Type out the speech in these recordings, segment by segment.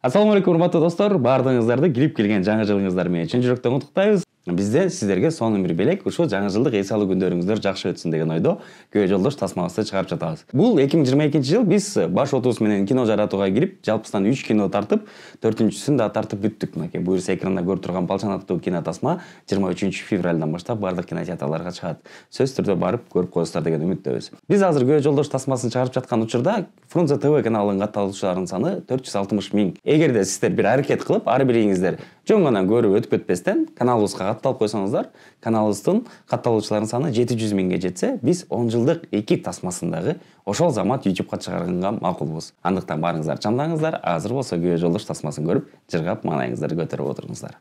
Ассаламу алейкум, урматтуу достор, баардыгыңыздарды кирип келген жаңы жылыңыздар менен чын жүрөктөн куттуктайбыз. Бизде сиздерге сонун бир белек ушул жаңы жылдык эс алуу күндөрүңүздөр жакшы өтсүн деген ойдо Көө жолдош тасмабызды чыгарып жатабыз. Бул 2022 жыл биз баш отубуз менен кино жаратууга кирип, жалпысынан 3 кино тартып, 4-сүн да тартып бүттүк. Мынакей буюрса экранда көрүп турган Балчан аттуу кино тасма 23 февралдан баштап бардык кинотеатрларга чыгат. Сөзсүз түрдө барып көрүп коесуздар деген үмүттөбүз. Биз азыр Көө жолдош тасмасын чыгарып жаткан учурда Фрунзе ТВ каналынын катталуучуларынын саны 460 000. Эгерде сиздер бир аракет кылып, ар бириңиздер жөн гана көрүп өтүп кетпестен каналыбызга катталып койсоңуздар, каналыбыздын катталуучуларынын саны 700 000ге жетсе, биз 10 жылдык 2 тасмасындагы ошол замат YouTube'га чыгарганга макулбуз. Андыктан барыңыздар, чамдаңыздар, азыр болсо Көө жолдош тасмасын көрүп, жыргап маанайыңыздарды көтөрүп отуруңуздар.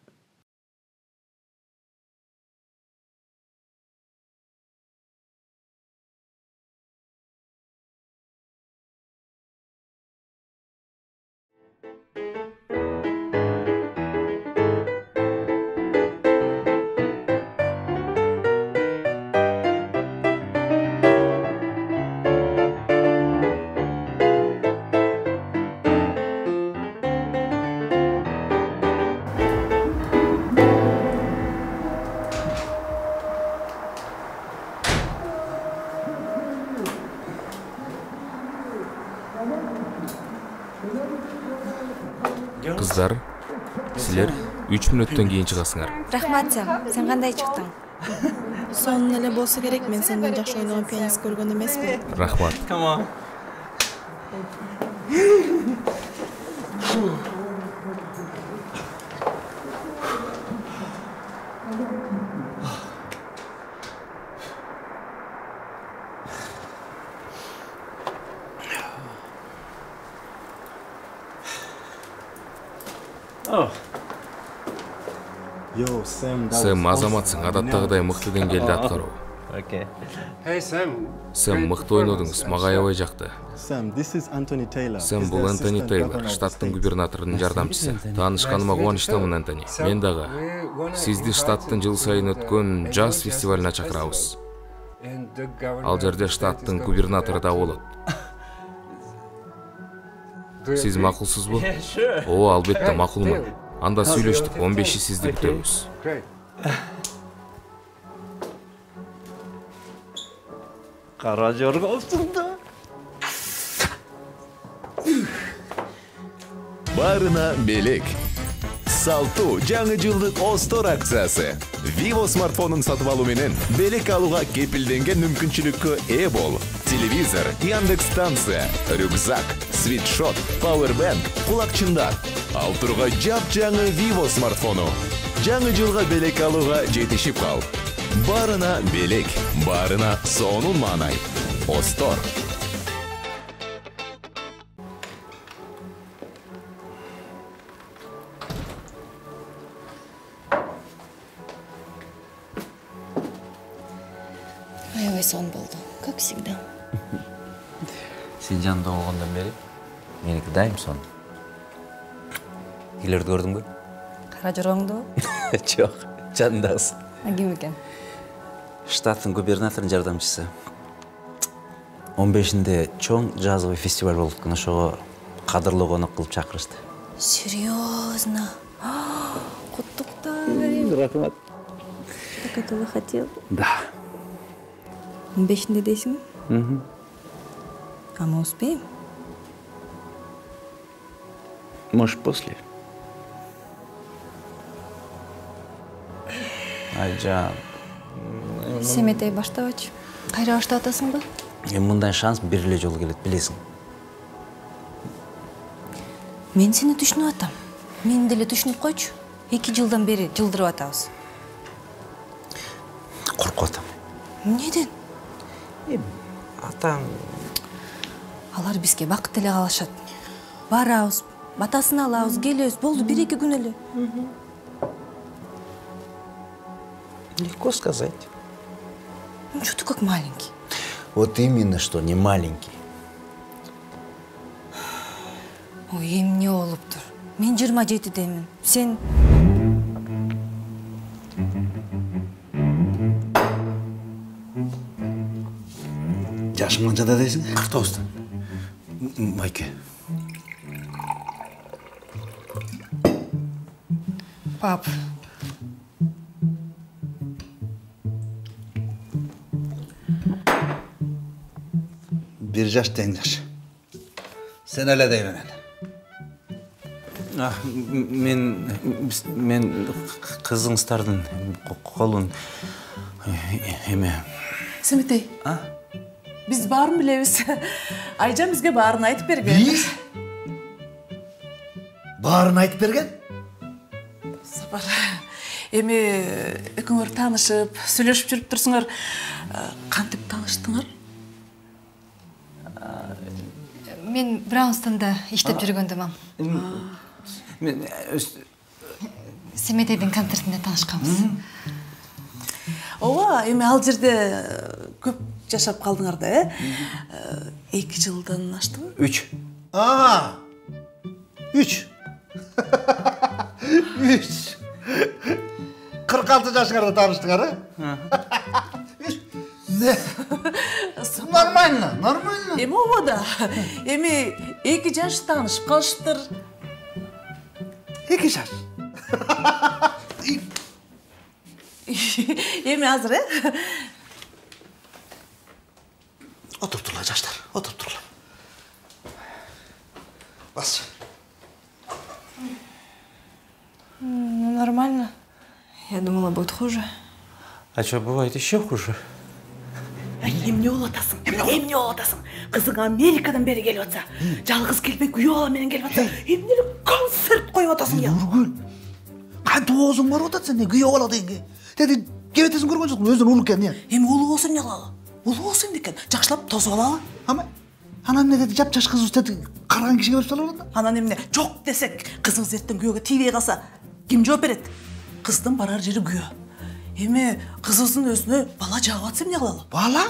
Кыздар, силер 3 мүнөттөн кийин чыгасыңар. Рахмат сен кандай чыктың? Сонун эле болсо керек, мен сенден жакшы ойногон пианист көргөн эмесмин. Рахмат. Сэм, азаматсың, адаттагыдай мыкты деңгээлде аткаруу. Сэм, мыкты ойнодуңуз, мага аябай жакты. Сэм, бул Энтони Тейлор, штаттын губернаторунун жардамчысы. Таанышканыма кубанычтамын, Энтони. Мен дагы сизди штаттын жыл сайын өткөн джаз фестивалына чакырабыз. Ал жерде штаттын губернатору да болот. Сиз макулсузбу? Ооба, албетте макулмун. Анда сүйлөштүк, 15 сизди күтөбүз. Кара жоргосуң да. Барына белек. Салтуу жаңы жылдык Остор акциясы. Vivo смартфонун сатып алуу менен белек алууга кепилденген мүмкүнчүлүккө ээ бол. Телевизор, Яндекс станция, рюкзак, свитшот, пауэрбанк, кулакчындар. Ал турга жап-жаңы Vivo смартфону. Жаңы жылга белек алууга жетишип кал. Барына белек, барына сонун маанай. Остор. Аябай сон болду, как всегда. Сен жанында болгондон бери меники дайым сон. Үйлөрдү көрдүңбү? Кара жоргоңду? Жок, жанындагысы. Ким экен? Штаттын губернаторунун жардамчысы. 15-нде чоң жазгы фестиваль болуп аткан, ошого кадырлуу конок кылып чакырышты. Серьезно? Куттуктайм. Рахмат. Так этого хотел? Да. 15-нде дейсиңби? А мы успеем? Может, после? Айжан. Семетей баштабачы. Кайра баштап атасыңбы? Мындай шанс бир эле жолу келет, билесиң. Мен сени түшүнүп атам. Мени деле түшүнүп койчу. 2 жылдан бери жылдырып атабыз. Коркуп атам. Эмнеден? Атаң. Алар бизге бакыт эле калышат. Барабыз, батасын алабыз, келебиз. Болду 1-2 күн эле. Легко сказать. Ну что ты как маленький? Вот именно что, не маленький. Ой, эмне болуптур? Мен 27-демин. Сен... Жашың канчада дейсиң? 49. Майке. Пап, Bir жаш тең жаш. Sen öyle deymen. Мен кызыңыздардын колун эме. Семетей. Biz барын билебиз. Айжан бизге барын айтып берген. Biz? Барын айтып берген? Сапар. Эми экөөңөр таанышып, сүйлөшүп жүрүп турсуңар. Кантип тааныштыңар? мен Браунстонда иштеп жүргөндө мам. Мен Семетейдин концертинде таанышканбыз. Ооба, эми ал жерде көп жашап калдыңар да, 2 жылдан аштыбы? 3. 3. 3. 46 жашыңарда тааныштыңар, Ne? Нормально. Эми ооба да. Эми 2 жаш таанышып калышыптыр. 2 жаш. Эми азыр, Otur durlar жаштар, otur durlar. Бас. Нормально. Я думала, будет хуже. А что, бывает еще хуже? Эмне болуп атасың? Кызың Америкадан бери келип атса, жалгыз келбей күйөө бала менен келип атса, эмне концерт коюп атасың я? Нургүл. Кантип оозуң барып атат сен күйөө бала дегенге? Деди, кебетесиң көргөн жоксуң, өзүн улуу экен, Эми улуу болсо эмне кылалы? Улуу болсо эмне экен? Жакшылап тосуп алалы. Ама анан эмне деди, жапжаш кызыбыз деди, караган кишиге берип салып алганда? Анан эмне? Жок десек, кызыңыз эртең күйөөгө тийбей калса, ким жооп берет? Кыздын барар жери күйөө. Эми кызыбыздын өзүнө бала жагып атса эмне кылалы? Бала?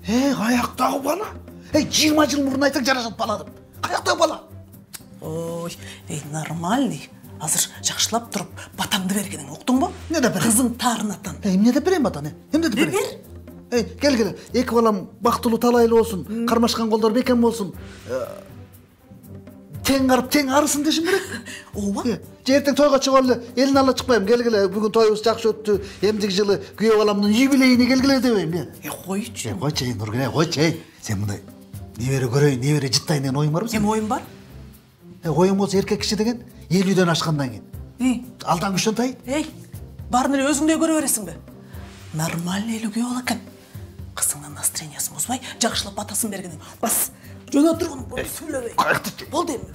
Каяктагы бала? 20 жыл мурун айтсаң жарашат бала деп. Каяктагы бала? Ой, нормальный. Азыр жакшылап туруп батаңды бергениң уктуңбу? Не деп берем? Кызың таарынаттан. Эмне деп берем батаны? Эмне деп берем? Кел. Эки балам бактылуу талайлуу болсун, кармашкан колдор бекем болсун. Тең карып, тең арысын дешим керек. Ооба. Же эртең тойго чыгып эле, элин ала чыкпайм. Келгиле, бүгүн тоюбуз жакшы өттү. Эмдиги жылы күйөө баламдын юбилейине келгиле дебейм, Койчу. Койчу, Нургүл, койчу. Сен мындай небере көрөйүн, небере жыттайын деген оюң барбы сен? Эми оюм бар? Оюң болсо эркек киши деген 50дөн ашкандан кийин. Алдан күчтөн тай. Барын эле өзүңдөй көрө бересиңби? Нормальный эле күйөө бала экен. Кызыңдын настроениясын бузбай, жакшылап батасын бергениң. Бас, жөнө тургун, сүйлөбөй. Болду эми.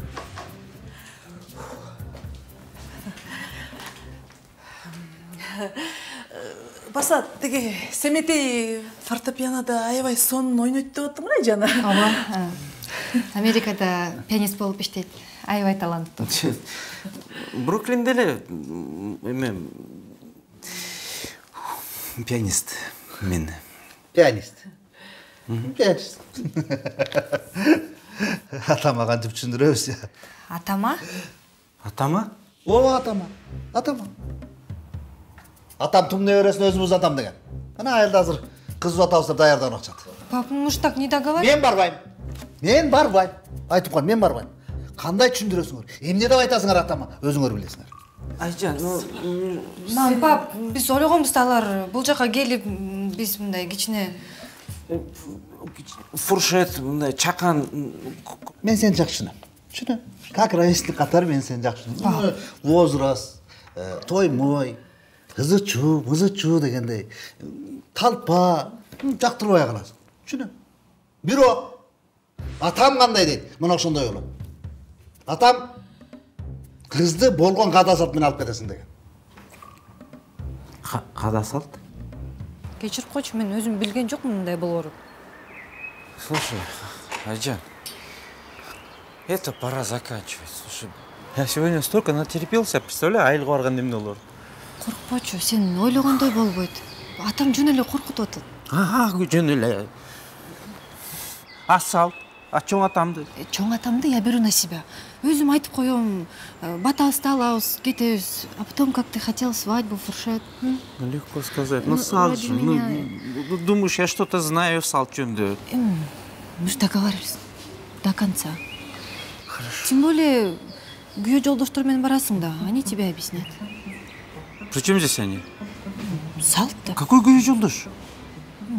Баса, теги Семетей фортепианода аябай сонун ойнойт деп аттың эле жана. Ооба. Америкада пианист болуп иштейт. Аябай таланттуу. Бруклинде эле эме пианист мен. Пианист. Атама кантип түшүндүрөбүз? Атама? Атама? Ооба, атама. Атам тум небересин өзүбүз атам деген. Ана айылда азыр кыз атабыз деп даярданып атышат. Папа, мы ж так не договаривались. Мен барбайм. Айтып кой, мен барбайм. Кандай түшүндүрөсүңөр? Эмне деп айтасыңар атама? Өзүңөр билесиңер. Айжан, Мам, пап, биз ойлогонбуз алар бул жака келип, биз мындай кичине фуршет, мындай чакан. Мен сени жакшы түшүнөм. Как ровесник катары мен сени жакшы түшүнөм. Возраст, тоймой, мызычуу дегендей талпа жактырбай каласың. Түшүнөм. Бирок атам кандай дейт? Мына ошондой болот. Атам кызды болгон када салт менен алып кетесиң деген. Када салт? кечирип койчу, мен өзүм билген жокмун мындай болоорун. Слушай, Айжан, это пора заканчивать. Слушай, я сегодня столько натерпелся, представляю, айылга барганда эмне болор. Коркпочу, сен ойлогондой болбойт. Атам жөн эле коркутуп атат. Жөн эле. Асал, чоң атамды. Чоң атамды я беру на себя. Өзүм айтып коем, батабызды алабыз, кетебиз. А потом как ты хотел свадьбу, фуршет. Легко сказать. Ну, сал же. Думаешь, я что-то знаю в сал жөнүндө? Мы же договаривались до конца. Хорошо. Тем более, күйөө жолдоштор менен барасың да, они тебе объяснят. При чем здесь они? Салт да. Какой күйөө жолдош?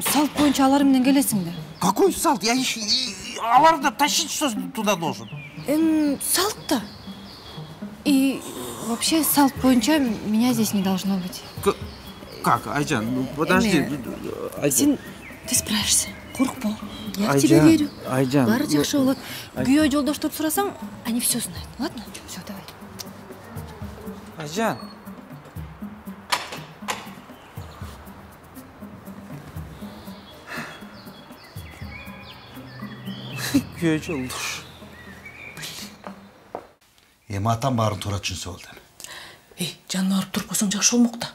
Салт боюнча алар менен келесиң да. Какой салт? Я еще аларды тащить что туда должен? Салт да. И вообще салт боюнча меня здесь не должно быть. Как, Айжан? Ну подожди. Сен, ты справишься. Коркпо. Я в Айжан, тебя верю. Айжан. Бары жакшы болот. Күйөө жолдошторду сурасаң, они все знают. Ладно? Все, давай. Айжан. Күйөө жолдош. Эми атам баарын туура түшүнсө болду. Жанына барып турбосоң жакшы болмок да.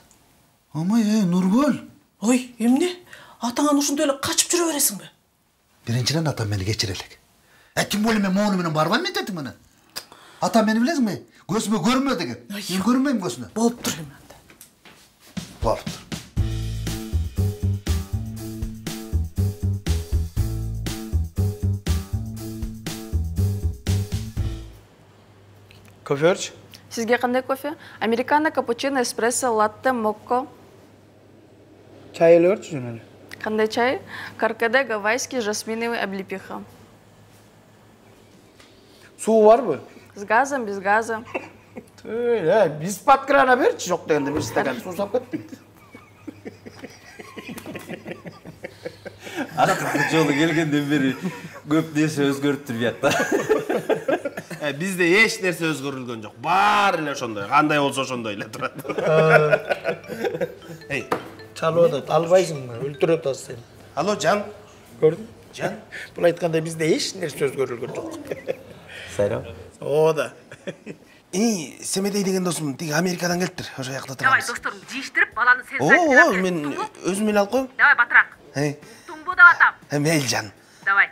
Ама Нургүл. Ой, эмне? Атаңан ушундай эле качып жүрө бересиңби? Биринчиден атам мени кечире элек. Тим более мен моуну менен барбайм этетим мени. Атам мени билесиңби? Көзүмө көрмө деген. Мен көрмөйм көзүнө. Болуп тур эми анда. Болуп тур. Кофе берчи? Сизге кандай кофе? Американо, капучино, эспрессо, латте, мокко. Чай эле берчи жөн эле. Кандай чай? Каркаде, гавайский, жасминовый, облепиха. Суу барбы? С газом, без газа. Биз под крана берчи, жок дегенде бир стакан суу салып кеттим. Акыркы жолу келгенден бери көп нерсе өзгөрүп турбайат да. Бизде эч нерсе өзгөрүлгөн жок. Баары эле ошондой. Кандай болсо ошондой эле турат. Эй, чалып атат, албайсыңбы? Өлтүрөт атат сени. Алло, Жан. Көрдүң? Жан. Бул айткандай бизде эч нерсе өзгөрүлгөн жок. Сайрам. О да. Семедей деген досум тиги Америкадан келиптир. Ошо жакта турабыз. Давай, досторум, жииштирип, баланы сен Мен өзүм эле алып коем. Давай, батыраак. Тумбу деп атам. Мейли, Жан. Давай.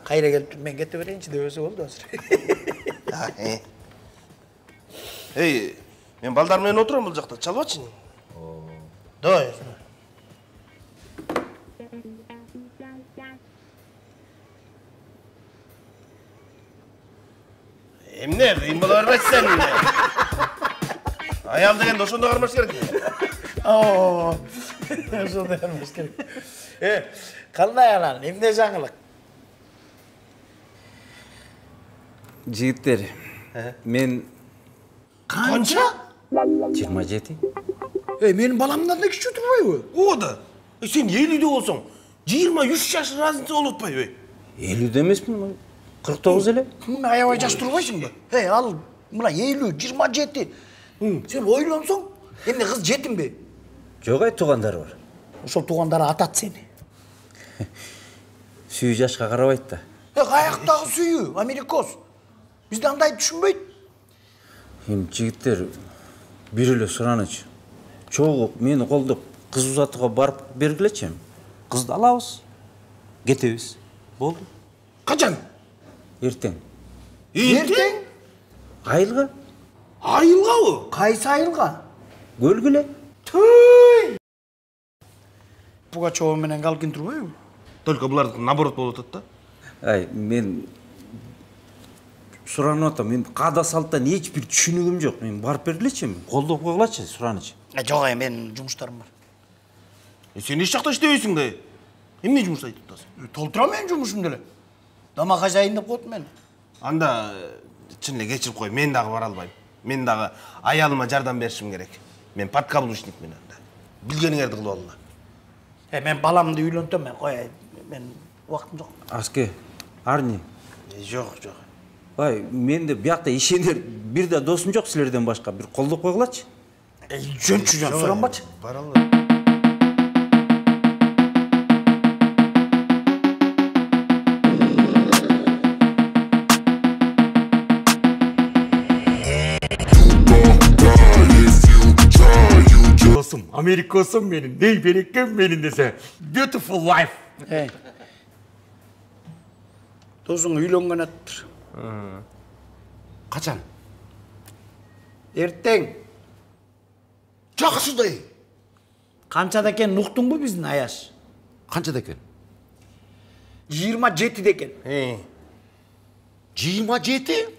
Кайра келип мен кете берейинчи деп өзү болду азыр. Эй, мен балдар менен отурам бул жакта. Чалбачы. Давай. Эмне, кыйын боло бербейсиң эмне? Аял деген ошондой кармаш керек. Ошондой кармаш керек. Кандай анан, эмне жаңылык? Жигиттер, мен Канча? 27. Менин баламдан да кичүү турбайбы? О да. Сен 50'de болсоң, 23 жаш разница болуп атпайбы? 50'de эмесмин, 49 эле. Аябай жаш турбайсыңбы? Ал мына 50, 27. Сен ойлонсоң, эмне кыз жетимби? Жок, туугандары бар. Ошол туугандары атат сени. Сүйүү жашка карабайт да. Каяктагы сүйүү, америкос. Бизде андай түшүнбөйт. Эми жигиттер бир эле сураныч. Чогуу мени колдоп кыз узатууга барып бергилечи. Кызды алабыз, кетебиз. Болду. Качан? Эртең. Эртең? Айылга. Айылгабы? Кайсы айылга? Көлгүле. Түй! Пугачева менен Галкин турбайбы? Только булар наоборот болуп атат да. Мен суранып атам. Мен каада салттан эч бир түшүнүгүм жок. Мен барып бергилечи, колдоп койгулачы сураныч. Жок, менин жумуштарым бар. Сен эч жакта иштебейсиң да. Эмне жумуш айтып атасың? Толтурам мен жумушумду эле. Дама хозяин деп коет мени. Анда чын эле кечирип кой, мен дагы бара албайм. Мен дагы аялыма жардам беришим керек. Мен подкаблучникмин анда. Билгениңерди кылып алла. Мен баламды үйлөнтөм, мен кояйын. Мен убактым жок. Аске, Арни. Жок. Менде биякта ишенер бир да досум жок силерден башка. Бир колдоп койгулачы. Жөнчү жөн суранбачы. Бара алла. Dosum, Amerikosum benim, ney bereket benim dese. Beautiful life. Досуң үйлөнгөн аттыр. Качан? Эртең. Жакшыдай. Канчада экен уктуңбу биздин Аяш? Канчада экен? 27 экен. 27?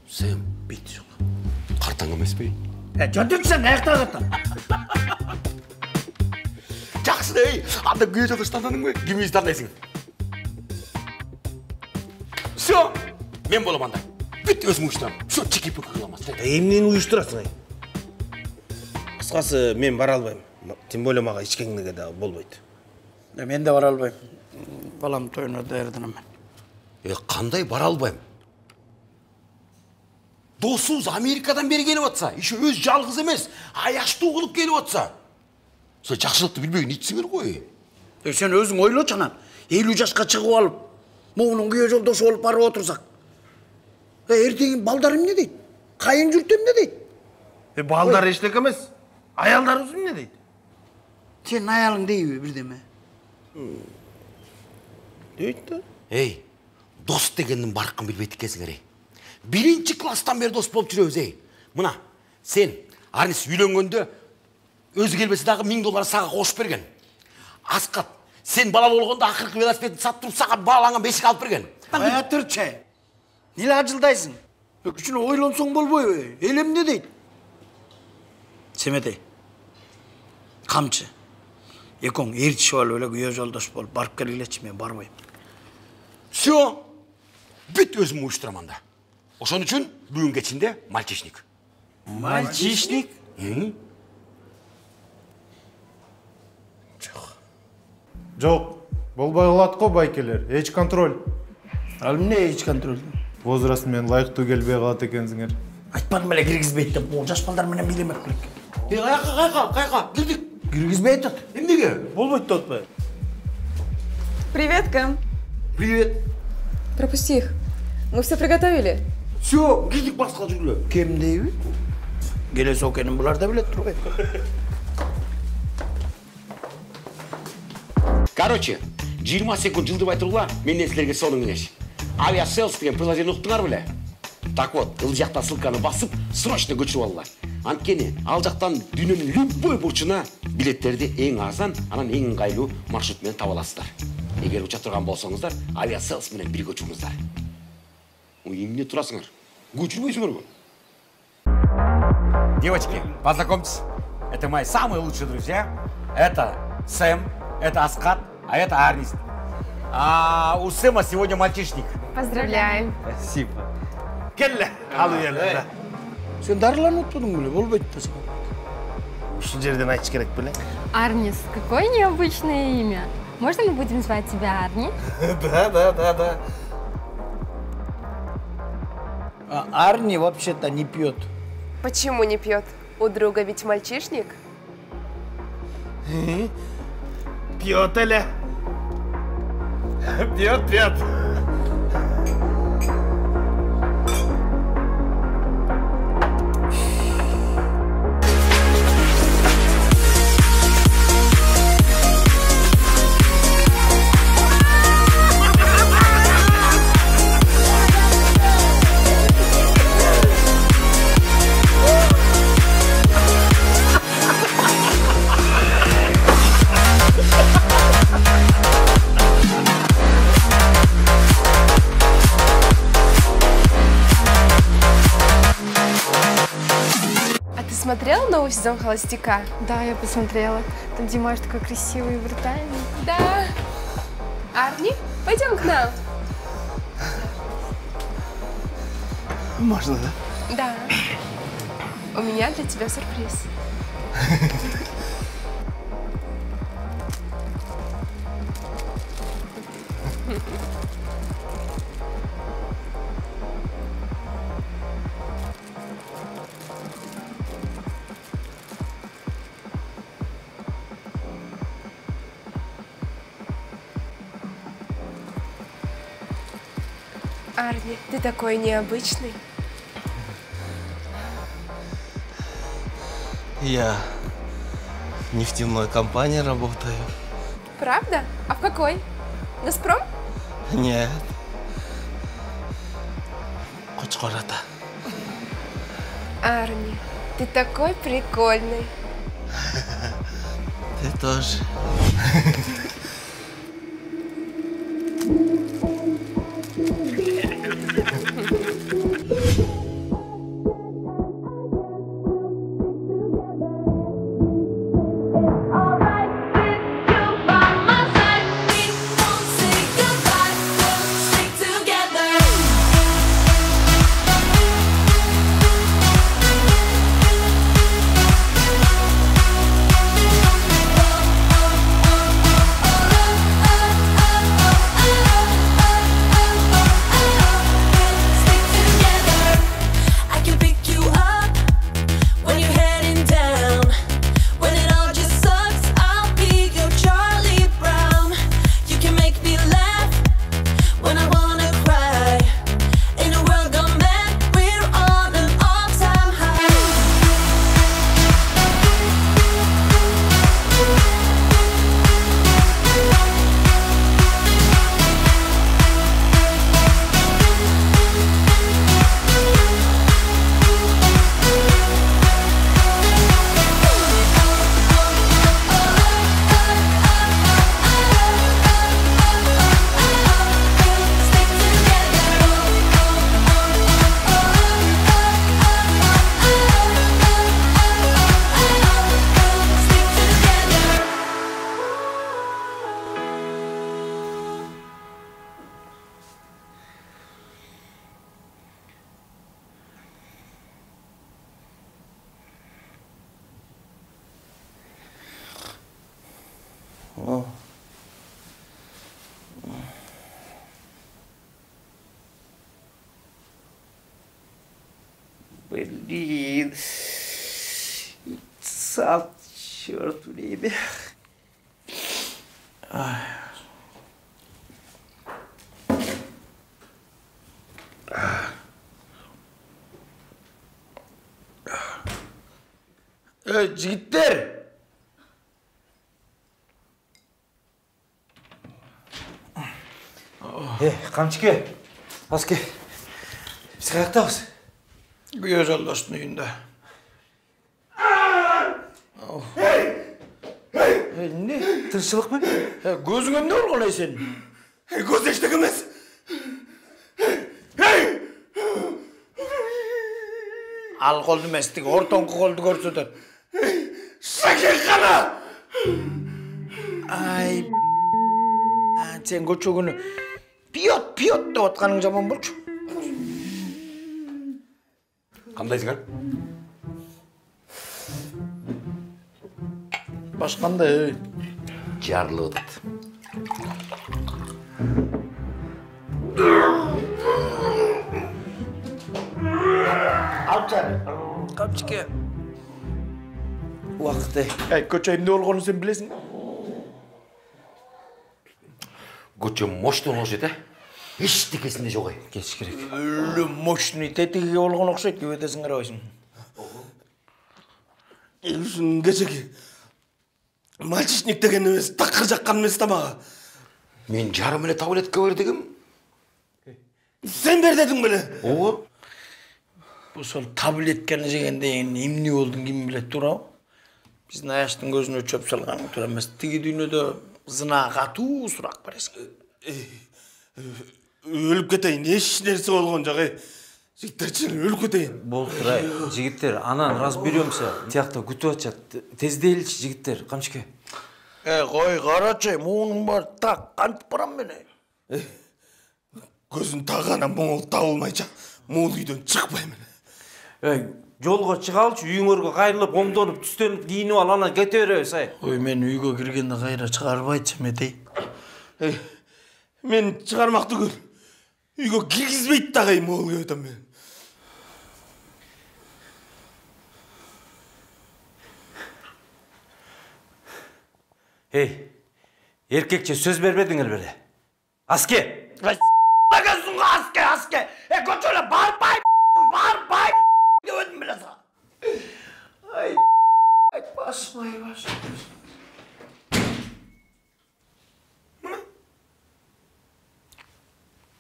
Sen bit жоқ. Қартаң емес пе? Жандырсың, аяқта қартаң. Жақсы ей, анда күйе жолдаш таңдадың ба? Кіміз таңдайсың? Все, мен болам анда. Бит өзім ұйыштырам. Все, чеки-пөкі қыламас. Емнен ұйыштырасың, ай. Қысқасы, мен бара албаймын. Тем более маға ешкеңдігі де болбайды. Мен де бара албаймын. Балам тойына даярданамын. Қандай бара албаймын? Досуыз Америкадан бері келіп атса, еще өз жалғыз емес, аяшты оғылып келіп атса. Сен жақшылықты білмеген итсіңер ғой. Сен өзің ойлы жанан, 50 жасқа шығып алып, мұның күйе жолдошы болып барып отырсақ. Ертеңін балдарым не дейді? Қайын жүртем не дейді? Балдар ештек емес, аялдар өзім не дейді? Сен аялың дейбі бірдеме? Дейді? Ей, дос дегеннің барыққын білбейді кезіңер, ей. Бірінші класстан бері дос болып жүрөбүз, ей. Мына, сен Арнис үйленгенде өзі келбесе дағы $1000 саға қосып берген. Асқат, сен бала болғанда ақырқы велосипедін саттырып саған балаңа бесік алып берген. Ая тұрча, нелі ажылдайсың? Өкішін ойлонсоң болбой, елем не дейді? Семетей, қамчы, екоң ертіші ал өлі күйе жолдаш болып барып келгелечі, мен бармайым. Все, бит өзім ұйыштыраманда. Ошон үчүн бүгүн кечинде мальчишник. Мальчишник? Жоқ, болбай қалат қой байкелер, эч контроль. Ал эмне эч контроль? Возрастымен лайыктуу келбей калат экенсиңер. Айтпадым эле киргизбейт деп, бул жаш балдар менен бийлемек керек. Кайка, кирдик. Киргизбей атат. Эмнеге? Болбойт деп атпайбы? Привет, Кэм. Привет. Пропусти их. Мы все приготовили. Все, кирдик басқа жүргүлө. Кем дейби? Келесі окенин булар да билет турбайт. Короче, 20 секунд жылдыбай тургула, менден силерге сонун кеңеш. Авиаселс деген приложение уктуңар беле? Так вот, ыл жакта ссылканы басып, срочно көчүрүп алгыла. Анткени ал жактан дүйнөнүн любой бурчуна билеттерди эң арзан, анан эң ыңгайлуу маршрут менен таба аласыздар. Эгер уча турган болсоңуздар, авиаселс менен бир көчүрүңүздар. Эмне турасыңар? Көчүрбөйсүңөрбү? Девочки, познакомьтесь. Это мои самые лучшие друзья. Это Сэм, это Аскат, а это Арнис. А у Сэма сегодня мальчишник. Поздравляем. Спасибо. Келле, алу еле. Сен дарыланып отпадың беле, болбойт да сен. Ушул жерден айтыш керек беле? Арнис, какое необычное имя. Можно мы будем звать тебя Арни? Да. Арни вообще-то не пьет. Почему не пьет? У друга ведь мальчишник. Пьет, Эля. Пьет. Смотрела новый сезон «Холостяка»? Да, я посмотрела. Там Димаш такой красивый и брутальный. Да. Арни, пойдем к нам. Можно, да? Да. У меня для тебя сюрприз. Арни, ты такой необычный. Я в нефтяной компании работаю. Правда? А в какой? Газпром? Нет. Кочкората. Арни, ты такой прикольный. Ты тоже. Блин. Сал, черт время. Жігіттер! Қамшыке, Аске, біз қаяқтамыз? Күйе жолдаштың үйінде. Не? Тыршылық ма? Көзіңем не болған сен? Көз ештік емес. Ал қолды мәстік, ортаңқы қолды көрсетер. Шакен қана! Ай, сен көче күні пиот деп отқаның жаман болчу. Қандайсыңар? Башқандай, жарлы өтеді. Қапчыке. Уақыты. Көчейімде олғаны сен білесің? Көче мощный олғы жеді, ештекесінде жоқ. Кеш керек. Өлі мощный тетіге олғаны оқшайды, көбетесің қарауайсың. Шын кешеке. Мальчишник деген емес, таққыр жаққан емес тамаға. Мен жарым әлі таблетка бер дегім. Сен бер дедің біле. Оғы? Бұл сол таблетканы жегенде емне болдың кім білет тұра? Біздің аяштың көзіне чөп салғаның тұра емес. Тігі дүйнеде зына қату сұрақ баресің. Өліп кетейін, еш нәрсе болған жағай. Жігіттер чын өліп кетейін. Болды тұрай, жігіттер, анан разберемся. Тияқта күтіп атшат. Тездейлші жігіттер, Қамшыке. Қой, қарачай, мұның бар, тақ, қантып барам мені. Көзін тағана мұңыл табылмайша, мұңыл үйден шықпаймын. Жолға шығалшы, үйіңерге қайрылып, оңдонып, түстеніп, киініп ал, ана кете береміз, ай. Ой, мен үйге кіргенде қайра шығарбайды, Метей. Мен шығармақты көр. Үйге кіргізбейді тағай мұңыл өйтім мен. Еркекше сөз бербедіңер бере. Аске! Ләгенсің аске! Көчөлі барбай! Деп өдім біле саға. Басым.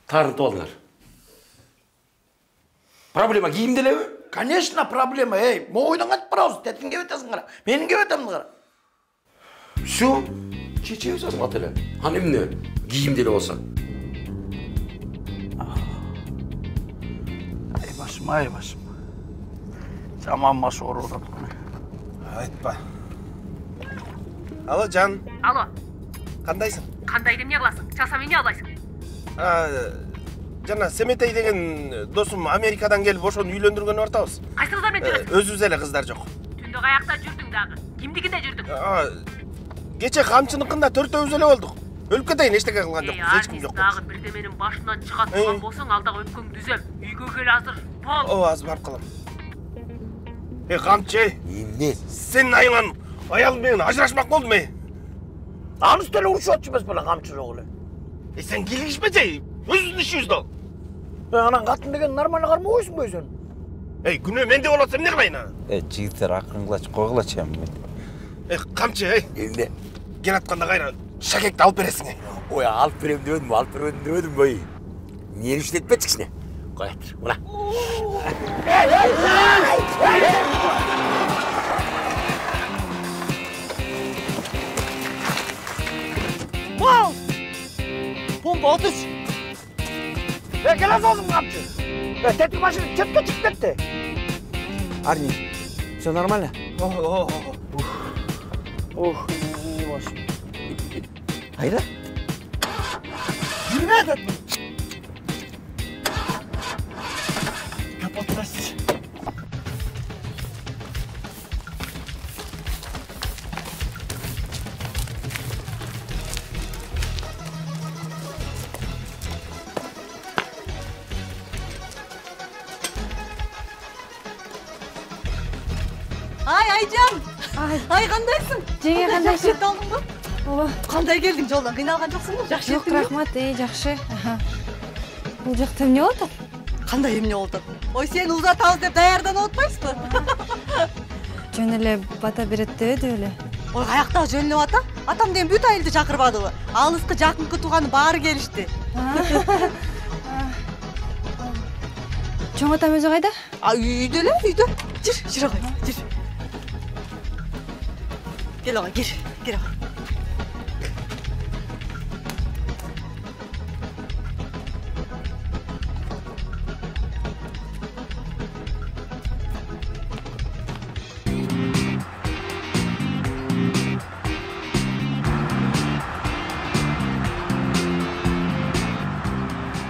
Тарынтып алдыңар. Проблема киімделеу? Конечно, проблема. Мойдан қайтып барауыз, тәтін кебетесің қара. Менің кебетемін қара. Все, чечеуіз адым атылы. Анымны киімделі болса. Ай башым. Жаман башы орылдап. Айтпа. Алло, Жан. Алло. Қандайсың? Қандайды не қыласың? Жасам не алайсың? Жана, Семетей деген досым Америкадан келіп ошоны үйлендірген ортабыз. Қайсы қыздармен жүресің? Өзіміз әлі қыздар жоқ. Түнді қаяқта жүрдің дағы. Кімдігінде жүрдің? Кече қамшынықында төртеуіз әлі болдық. Өліп кетейін, ештеңе қылған жоқ. Ешкім жоқ. Дағы бірдеменің башынан шығат тұрған болсаң, алдағы өткің дүзем. Үйге кел азыр. Бол. Аз барып қалам. Қамчы, не? Сен айыңан аялым мен ажырашмақ болдым, Аныс теле ұрышы атшы бәс бәлі қамчы жоғылы. Сен келгішпе жай, өзін іші ал. Анан қатын деген нормально қарма ойсың бөй сен? Күні менде боласым не қылайын? Жігіттер ақырыңғылач, қойғылач ем. Қамчы, ген атқанда қайра шакекті алып бересің. Ой, алып берем дөдім, бөй. Нені үшін етпет кішіне? Қоятыр, мұна. Вау! Помпа, отыз! Келе создым қапчы! Тетік машина четке чип кетті. Арни, все нормально? Қайда? Жүрме әдетім! Капоттасыз. Айжан. Ай, қандайсың? Жеңе қандайсың? Жақсы алдың ба? Ооба. Қандай келдің жолдан? Қиналған жоқсың ба? Жақсы Жоқ, рахмат, жақсы. Бұл жақта эмне болуп атат? Қандай эмне болуп атат? Ой, сен узатабыз деп даярданып атпайсызбы? Жөн эле бата берет дебеди беле. Ой, каяктагы жөнүнө ата? Атам деген бүт айылды чакырбадыбы? Алыскы жакынкы тууганы баары келишти. Чоң атам өзү кайда? Үйдө эле, үйдө. Жүр агай, жүр. Кел агай, кел агай.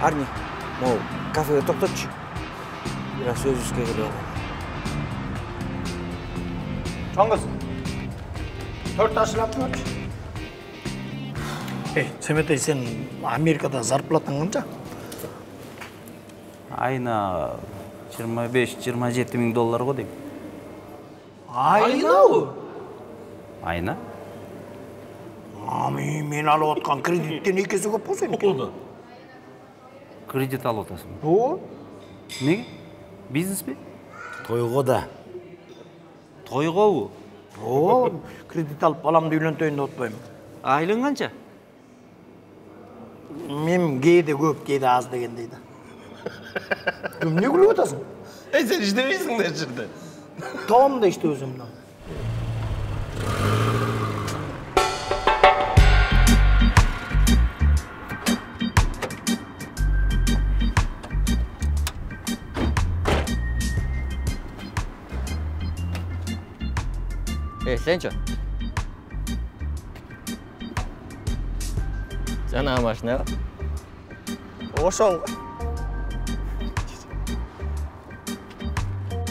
Арни, мол, кафеге тоқтатшы. Biraz өзүбүзгө келип алайын. Чоң кыз. 4 ташлап турчу. Семетей, сен Америкада зарплатаң канча? Айына 25-27 миң доллар го дейм. Айынабы? Айына? Мен алып аткан кредиттен экеси көп болсо экен. Кредит алып атасың. Ооба. Неге? Бизнес пе? Тойго да. Тойгобу? Ооба, кредит алып баламды үйлөнтөйүн деп атпайм. Айлың канча? Мен кээде көп, кээде аз дегендей да. Эмне күлүп атасың? Сен иштебейсиң да жерде. Тоомда иштебесем да. Сенчо. Жаңағы машина. Ошол.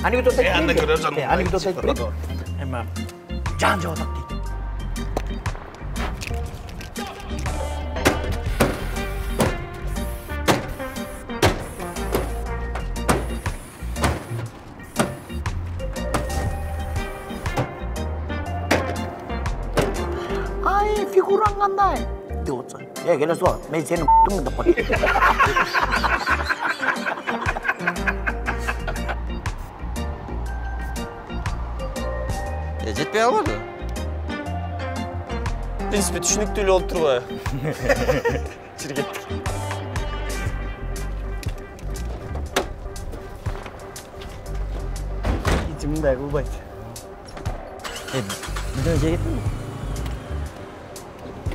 Анекдот айтып. Анекдот айтып. Эме жан жок атат дейт. Ай, фигураң кандай? Деп отсаң. Келе сол, мен сенің ***ыңды деп қойдым. Жетпей албады? В принципе, түшүнүктүү болуп турбайбы? Жүр кеттик. Ити мындай кылбайт. Үйдөн жегеттиңби?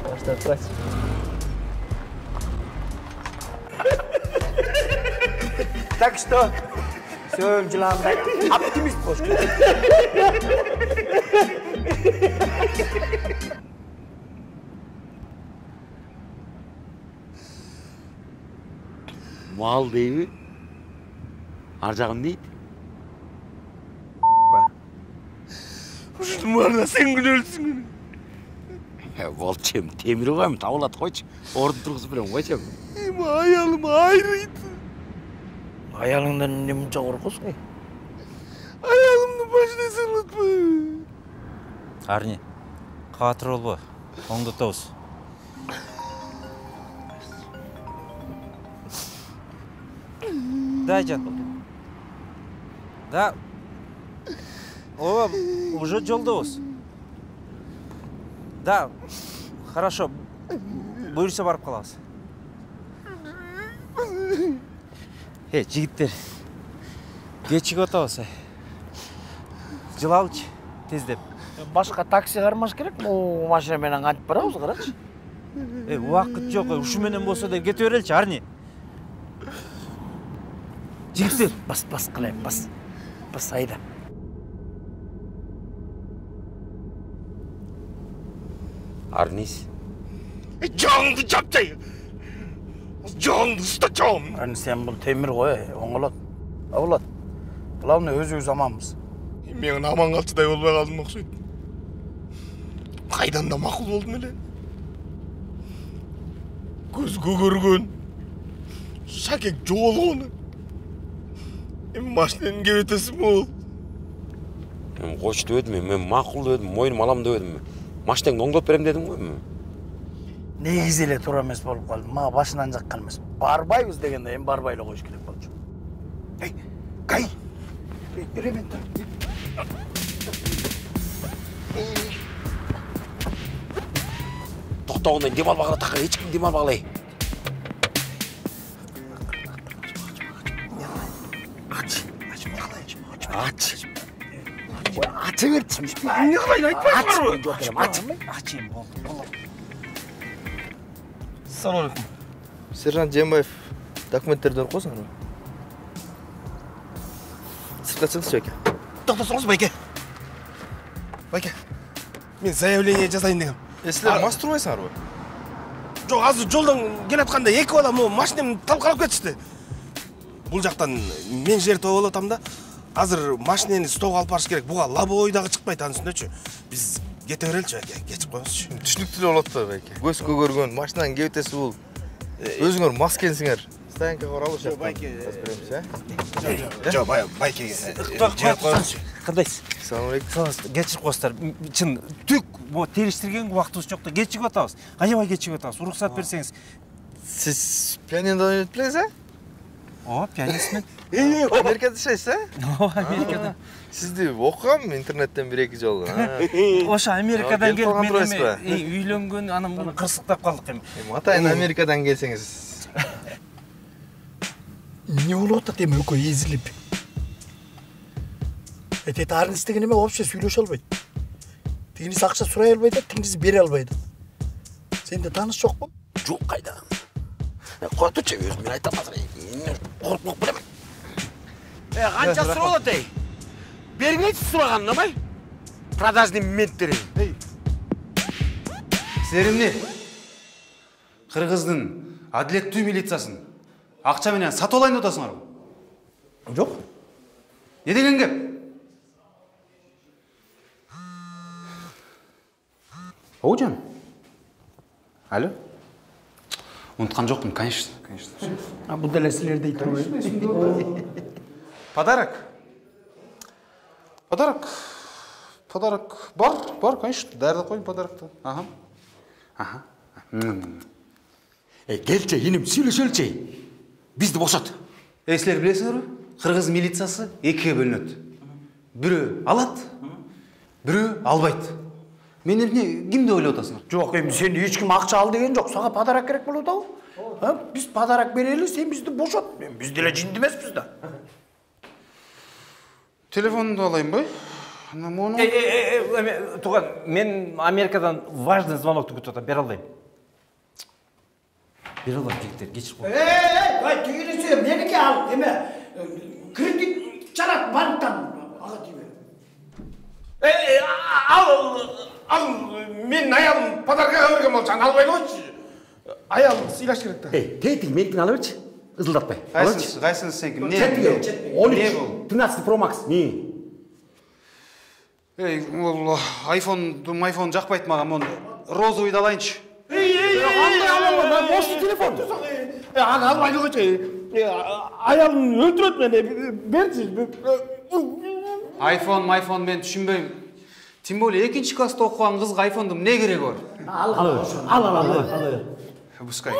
Баштап турачы. Так что, сөйл жыландай оптимист болуш керек. Мал дейби? Ар жагым дейт? Ушунун баарына сен күнөөлүсүң. Болчем, темир койм, табылат койчу. Ордун тургузуп берем койчу. Аялым айрыйт. Аялыңдан эмне мынча коркосуң? Аялымдын башына сыйлатпы. Арни, каатыр болбо. Оңдотобуз. Да, Жан. Да. Ооба, уже жолдобуз. Да, хорошо. Буюрса барып калабыз. Жигиттер. Кечигип атабыз. Жылалычы, тездеп. Башка такси кармаш керек. Могу машина менен кантип барабыз, карачы. Убакыт жок. Ушу менен болсо да кете береличи, Арни. Жигиттер, бас кылайын, бас айда. Арнис. Жоңду жапчай. Жоңду уста жоң. Арни, сен бул темир кой, оңолот. Абылат. Главное, өзүбүз аманбыз. Мен аман калчыдай болбой калдым окшойт. Кайдан да макул болдум эле. Көзгө көргөн. Шакек жоолгону. Эми машинанын кебетеси мол. Мен койчу деп едім, мен макул деп едім, мойнум алам деп едім. Машинаңды оңдоп берем дедім ғой мен. Негизи эле туура эмес болуп калды. Мага башынан жаккан эмес. Барбайбыз дегенде эми барбай эле коюш керек болчу. Эй, Кай. Беремен тур. Токтогондон дем албагыла такыр, эч ким дем албагылай. Ач. Ача берчи. Эмне кылайын айтпайсыңарбы? Ач эми болду. Assalomu alaykum. Serjant Jembayev dokumentlarni o'qiyapsizmi? Sirtqa chiqsiz aka. To'xtasangыз, bayka. Bayka. Men заявление жасайын дегем. Sizlar mast turmaysizlarmi? Жоқ, азыр жолдан келатканда эки бала машинамды талкалап кетишти. Бул жактан мен жертва болуп атам да. Азыр машинени столго алып барыш керек. Буга лобовой дагы чыкпайт анын үстүнөчү. Биз кете береличи байке, кечип коюңузчу. Түшүнүктүү болот да байке. Көз көгөргөн машинанын кебетеси бул. Өзүңөр мас экенсиңер. Стоянкага баралы шат. Байке. Жок, байкеге. Кандайсыз? Assalomu alaykum. Саламатсызбы? Кечирип коесуздар. Чын түк териштиргенге убактыбыз жок да кечигип атабыз. Аябай кечигип атабыз. Уруксат берсеңиз. Siz pianino'dan o'ynab turasiz-a? О, пианистмен. Amerikada ishlaysiz-a? Amerikada. Sizni o'qiganman internetdan bir-ikki joldan. Ошо Америкадан келип мен үйлөнгөн, анан буну кырсыктап калдык эми. Атайын Америкадан келсеңиз. Не болуп атат эми экөө эзилип. Эти тарыныс деген эме вообще сүйлөшө албайт. Тигиниз акча сурай албайт, тигиниз бере албайт. Сенде тааныш жокпу? Жок, кайда. Котучу өзүм айтам азыр. Коркуп берем. Канча суралат эй? Бериңерчи сураганын амай. Продажный моменттери. Силер эмне? Кыргыздын адилеттүү милициясын акча менен сатып алайын деп атасыңарбы? Жок. Не деген кеп? Оужан. Алло. Унуткан жокмун, конечно. А бул деле силер дейт турбайбы? Подарок. Подарок бар, конечно. Даярдап коюм подарокты. Ага. Келчи, иним сүйлөшөлчү. Бизди бошот. Силер билесиңерби? Кыргыз милициясы экиге бөлүнөт. Бирөө алат, бирөө албайт. Мен эмне кимди ойлоп атасыңар? Жок, эми сен эч ким акча ал деген жок. Сага подарок керек болот абы. Биз подарок берели, сен бизди бошот. Биз деле жинди эмеспиз да. Телефонду алайынбы? Туган, мен Америкадан важный звонокту күтүп атам, бере албайм. Бере албайм, жигиттер, кечирип коюңуз. Бай, тигиниси меники ал, эме кредит чарат банктан. Ага тийбе. Ал мен аялым подаркага берген болчу, аны албай койчу. Аял сыйлаш керек да. Тейтиң меникин ала берчи. Ызылдатпай. Кайсыңыз сеники? Не? 13, 13 Pro Max. Не? Ол айфон жакпайт мага, мен розовыйды алайынчы. Кандай алам? Бош телефон. Аны албай койчу. Аялым өлтүрөт мени. Берчи. Айфон мен түшүнбөйм. Тем более экинчи класста окуган кызга айфондун эмне кереги бар? Ал. Пускай.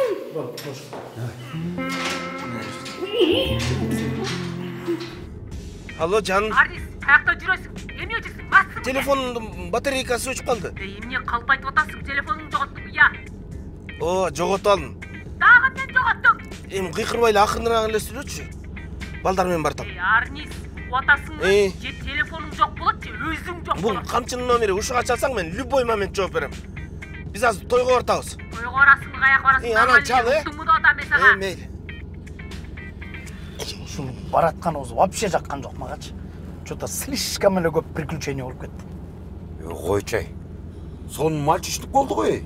Алло, жаным. Арнис, каякта жүрөсүң? Эмне жүрсүң? Бассың? Телефондун батарейкасы өчүп калды. Эмне калп айтып атасың? Телефонуңду жоготтуң, я. О, жоготалым. Дагы эмне жоготтуң? Эми кыйкырбай эле акырыныраак эле сүйлөчү. Балдар менен бартам. Арнис, атасыңбы? Же телефонуң жок болот, же өзүң жок Бул болот? камчынын номери, ушуга чалсаң мен любой момент жооп берем. Биз азыр тойго бартабыз. Тойго барасыңбы, каяка барасың? Анан чал, Уктуңбу деп атам мен сага. Мейли. Ушул баратканыбыз вообще жаккан жок магачы. Что-то слишком эле көп приключение болуп кетти. Койчай. Сонун мальчишник болду ғой.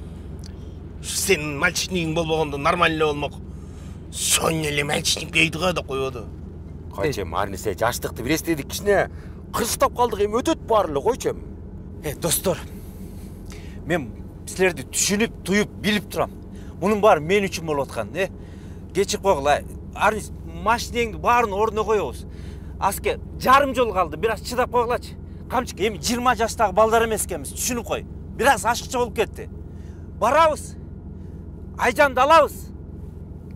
Сенин мальчишнигиң болбогондо нормально болмок. Сонун эле мальчишник дейди го да койбоду. Койчем, Арнисе жаштыкты бирестедик кичине кырсыктап калдык, эми өтөт баары эле койчем. Достор, мен силерди түшүнүп, туюп, билип турам. Мунун баары мен үчүн болуп аткан, кечирип койгула. Арнис, машинеңди баарын ордуна коебуз. Аске жарым жол калды, бир аз чыдап койгулачы. Камчик, эми 20 жаштагы балдар эмес экенбиз, түшүнүп кой. Бир аз ашыкча болуп кетти. Барабыз. Айжанды алабыз.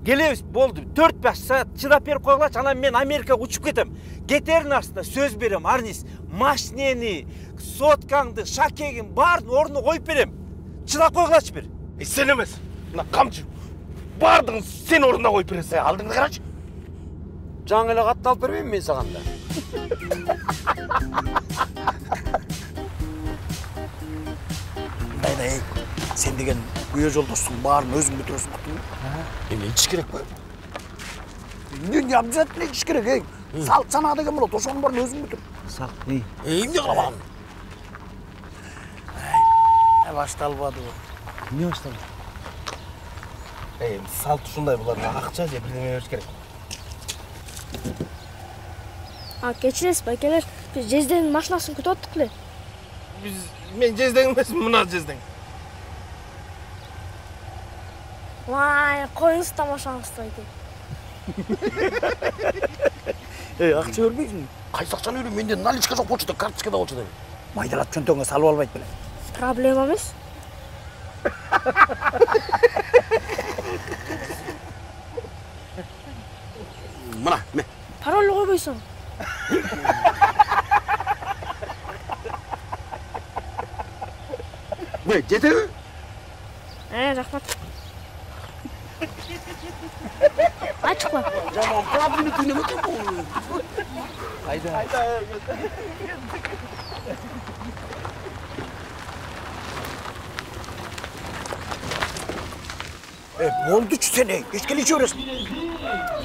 Келебиз, болду. 4-5 саат чыдап берип койгулачы, анан мен Америкага учуп кетем. Кетердин астында сөз берем, Арнис. Машинени, соткаңды, шакегин баарын ордуна коюп берем. Чыдап койгулачы бир. Сен эмес. Мына камчы. Бардығын сен ордуна коюп бересиң. Алдыңды карачы. Жаңы эле катты алып бербейм мен сага да. Дай, сен деген күйөө жолдоштуң баарын өзүң бүтүрөсүң куттуң. Эмне ичиш керек бе? Не обязательно ичиш керек, Салт сана деген болот, ошонун баарын өзүң бүтүр. Салт не? Эмне кыламан? Башталбады бу. Эмне башталды? Салт ушундай, буларга акча же бирдеме бериш керек. Кечиресиз, байкелер. Биз Жездеңдин машинасын күтүп аттык эле. Мен Жездең эмесмин, мына Жездең. Вай, коюңуз тамашаңызды айтайын. Акча бербейсиңби? Кайсы акчаны берем? Менде наличка жок болчу да, карточка да болчу да. Майдалап чөнтөгүңө салып албайт беле. Проблема эмес. Мына, мен. Пароль койбойсуң. Бey, жетеби? Рахмат. Ачыкпа. Жаман правильно түнөм экен бул. Айда. Болдучу сен, кечкеле иче бересиң.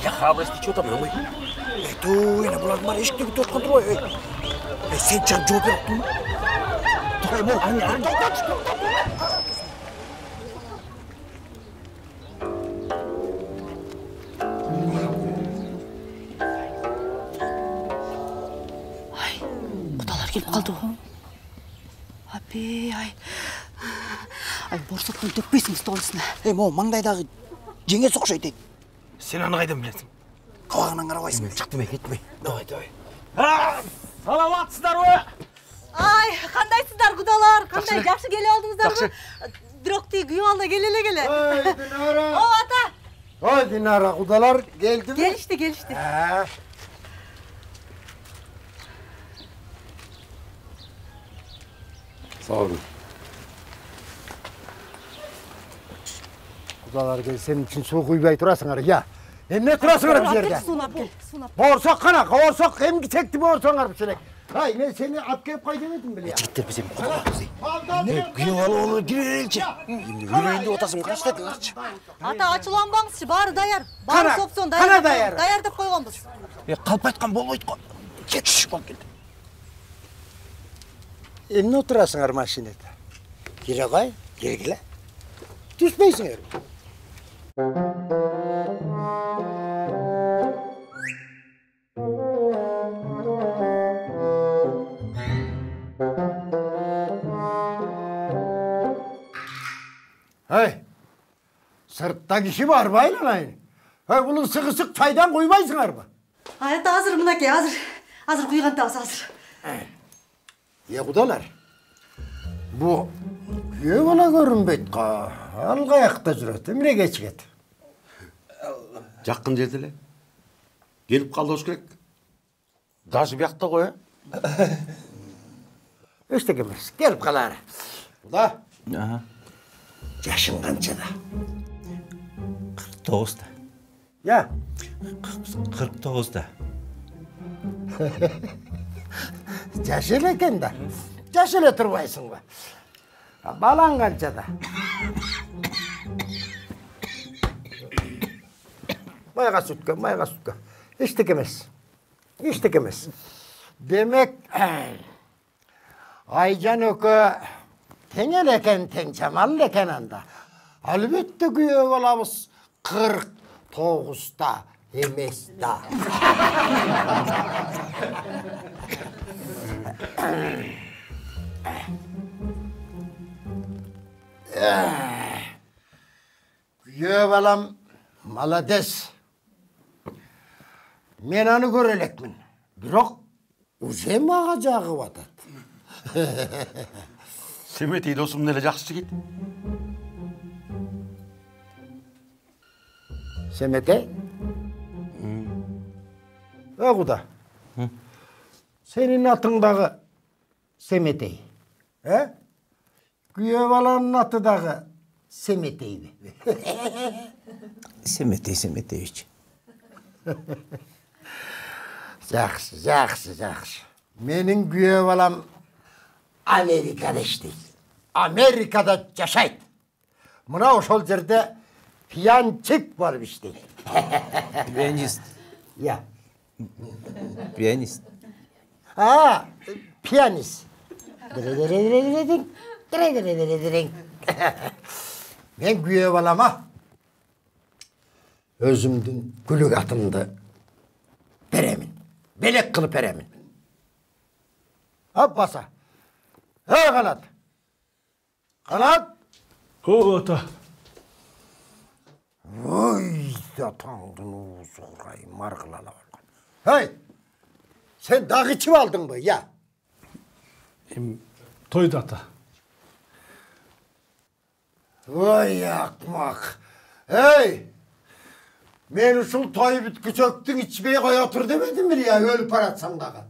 Я храбрость ичип атам, ой. Эне булардын баары эшикти күтүп аткан турбайбы? Сен чак жооп бериптиң. Кудалар келип калды го. Апей, борсоткон төкпөйсүң стол үстүнө. Могу маңдайдагы жеңес окшойт. Сен аны кайдан билесиң? Кабагынан карабайсың. Чыктым, кетпей. Давай. Саламатсыздарбы? Кандайсыздар кудалар? Кандай жакшы келип алдыңыздарбы? Бирок тиги күйөө алда келе. Ой, Динара. О, ата. Ой, Динара, кудалар келдиби? Келишти. Sağ olun. Кудалар кел, сен үчүн суу куйбай турасыңар, я. Эмне турасыңар бул жерде? Суунап кел. Борсок кана, борсок эмги чекти борсоңар бишелек. Ай, мен сени алып келип кой демедим беле? Жигиттер биз эми кудаларбыз. Күйөө алып киреличи. Үйрөйүн деп атасың, карачы деңарчы. Ата, ачыланбаңызчы, баары даяр. Баары сопсон даяр. Даяр деп койгонбуз. Калп айткан болбойт го. Кетиш болуп келди. Эмне отурасыңар машинада? Кире кой, киргиле. Түшпөйсүңөр. Сыртта киши барбы айланайын? Бул ысык чайдан куйбайсыңарбы? Ата, азыр мынакей, азыр куйгантабыз, азыр. Кудалар, бу күйөө бала көрүнбөйт го. Ал каякта жүрөт, эмне кечигет? Жакын жерде эле. Келип калды болуш керек. Даже биякта го, Эчтеке эмес, келип калар. Куда? Жашың канчада? 49-да. Я? 49-да. Жаш эле экен да. Жаш эле турбайсыңбы? Балаң канчада? Майга сүткө. Эчтеке эмес. Демек, Айжан өкө тең эле экен, тең чамал экен анда. Албетте күйөө болобуз 49-да эмес да. Kүйөө балам молодец. Мен аны көрө элекмин. Бирок уже мага жагып атат. Семетей досым эле жакшы жигит. Семетей? Құда, сенің атыңдағы Семетей, күйе баланың атыдағы Семетей бе? Семетей Семетейевич. Жақсы. Менің күйе балам Америкада іштейді. Америкада жашайды. Мына ошол жерде пианчик барып іштейді. Пианист. Я. Пианист. Пианист. Мен күйе балама өзімдің күлік атымды беремін. Белек қылып беремін. Баса. Қанат. Қанат. Ата. Ой, атаңдың уызы ұрай, марғылала болған. Сен дағы ішіп алдың ба, я? Тойды ата. Ой, ақмақ. Мен ұшыл той бүткісөктің ішпей қоя тұр демедім бір я, өліп баратсам дағы.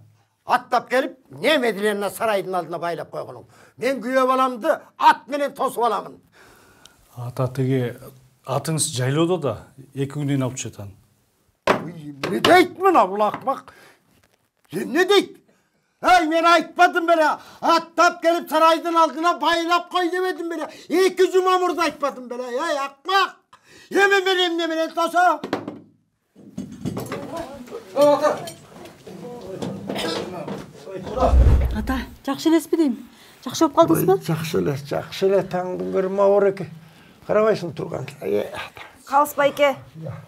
Аттап келіп, не меділеніне сарайдың алдына байлап қойғының. Мен күйе баламды ат менен тосып аламын. Ата теге атыңыз жайлауда да, 2 күннен алып жетан. Не дейт мына бұл ақмақ? Не дейт? Мен айтпадым бәрі, аттап келіп сарайдың алдына байлап қой демедім бәрі. 2 жұма мұрда айтпадым бәрі. Ақмақ! Емен берем неменен тоса? Ата, жақшы елес бі дейм? Жақшы оп қалдыңыз ба? Жақшы елес, таңдың көрім ауыр еке. Қарабайсың тұрған. Қалыс байке,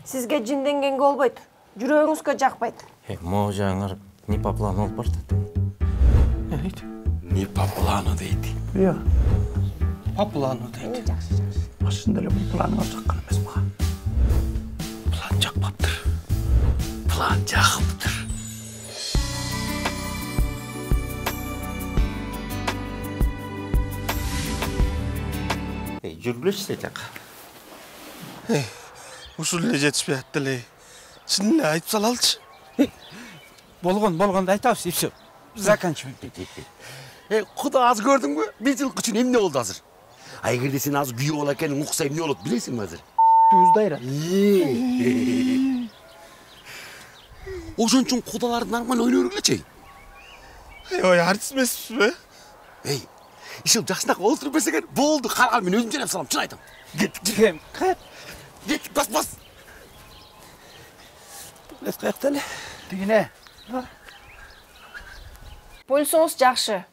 сізге жинденгенге олбайды. Жүрегіңізге жақпайды. Мо жаңыр не по плану олып барды. Не по плану дейді. По плану дейді. Ашында әлі бұл планыңа жаққан емес маға. План жақпаптыр. План жақыптыр. Жүргілеші сәтек. Ушул эле жетишпей аттылы. Чынын айтып салалчы. Болғанды айтабыз, епсеп. Заканчиваем. Құда аз көрдің бі? Bir жылқы үшін емне олды азыр? Айгерде сен аз күйі ол әкенің ұқса емне олды, білесің бі азыр? Туыздайра. Ошон үшін құдалардың арман ойны өргілечей? Ой, артист месіз бі? Ишел жақсынақ олтырып берсеген, болды, қарғал мен өзім жерем салам, чын айтам. Кеттік. Кеттік, бас. Лес қаяқталі? Тігіне. Полисіңіз жақшы.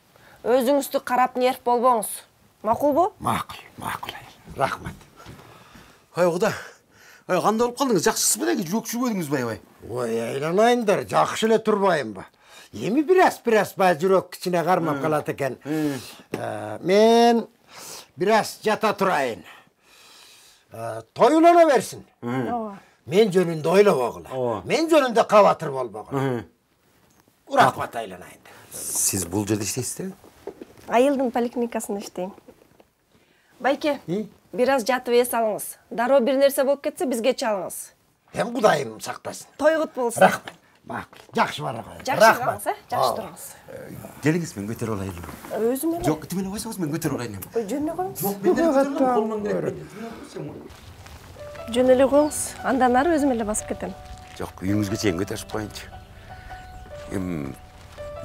Өзіңізді қарап нерв болбоңыз. Мақұл бу? Мақұл. Рахмат. Құда, қанда олып қалдыңыз, жақсысы бі деге жүрек шүбедіңіз бай. Ой, айланайындар, жақшы еле тұрбайым ба. Еми біраз ба жүрек кішіне қармап қалады екен. Мен біраз жата тұрайын. Тойлана берсін. Мен жөнінде ойлап оғыла. Мен жөнінде қаватыр бол боғыла. Рахмат айланайындар. Siz бұл жерде іштейсіз? Айылдың поликлиникасында іштейм. Байке, біраз жатып ес алыңыз. Даро бір нәрсе болып кетсе, бізге чалыңыз. Hem Құдайым сақтасын. Тойғыт болсын. Рахмат. Жақшы бара қой. Жақшы қалыңыз, жақшы тұрыңыз. Келіңіз, мен көтер олайын. Өзімен? Жоқ, түмен ойсаңыз, мен көтер олайын. Жөніне қойыңыз. Жоқ, мен көтер олайын. Жөнелі қойыңыз. Андан ары өзімен басып кетем. Жоқ, үйіңізге чейін көтеріп қойыншы.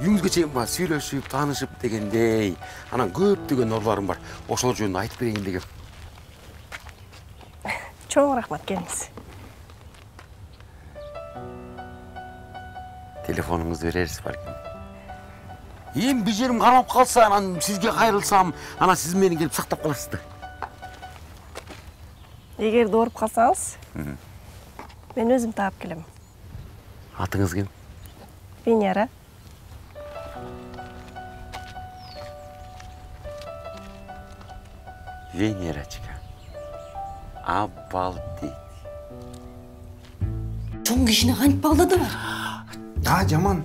Үйіңізге чейін ба, сөйлесіп, танышып дегендей. Анан көптеген орларым бар. Ошол жөнін айтып берейін деген. Чоң рахмат, келіңіз. Телефоныңызды берерсіз балким. Bir жерім қармап қалса, анан сізге қайрылсам, анан сіз мені келіп сақтап қаласызды. Егер дорып қалсаңыз, мен өзім тағып келем. Атыңыз кім? Венера. Венерочка. Обалдеть. Чоң кишини кантип алдады бар? Да, жаман.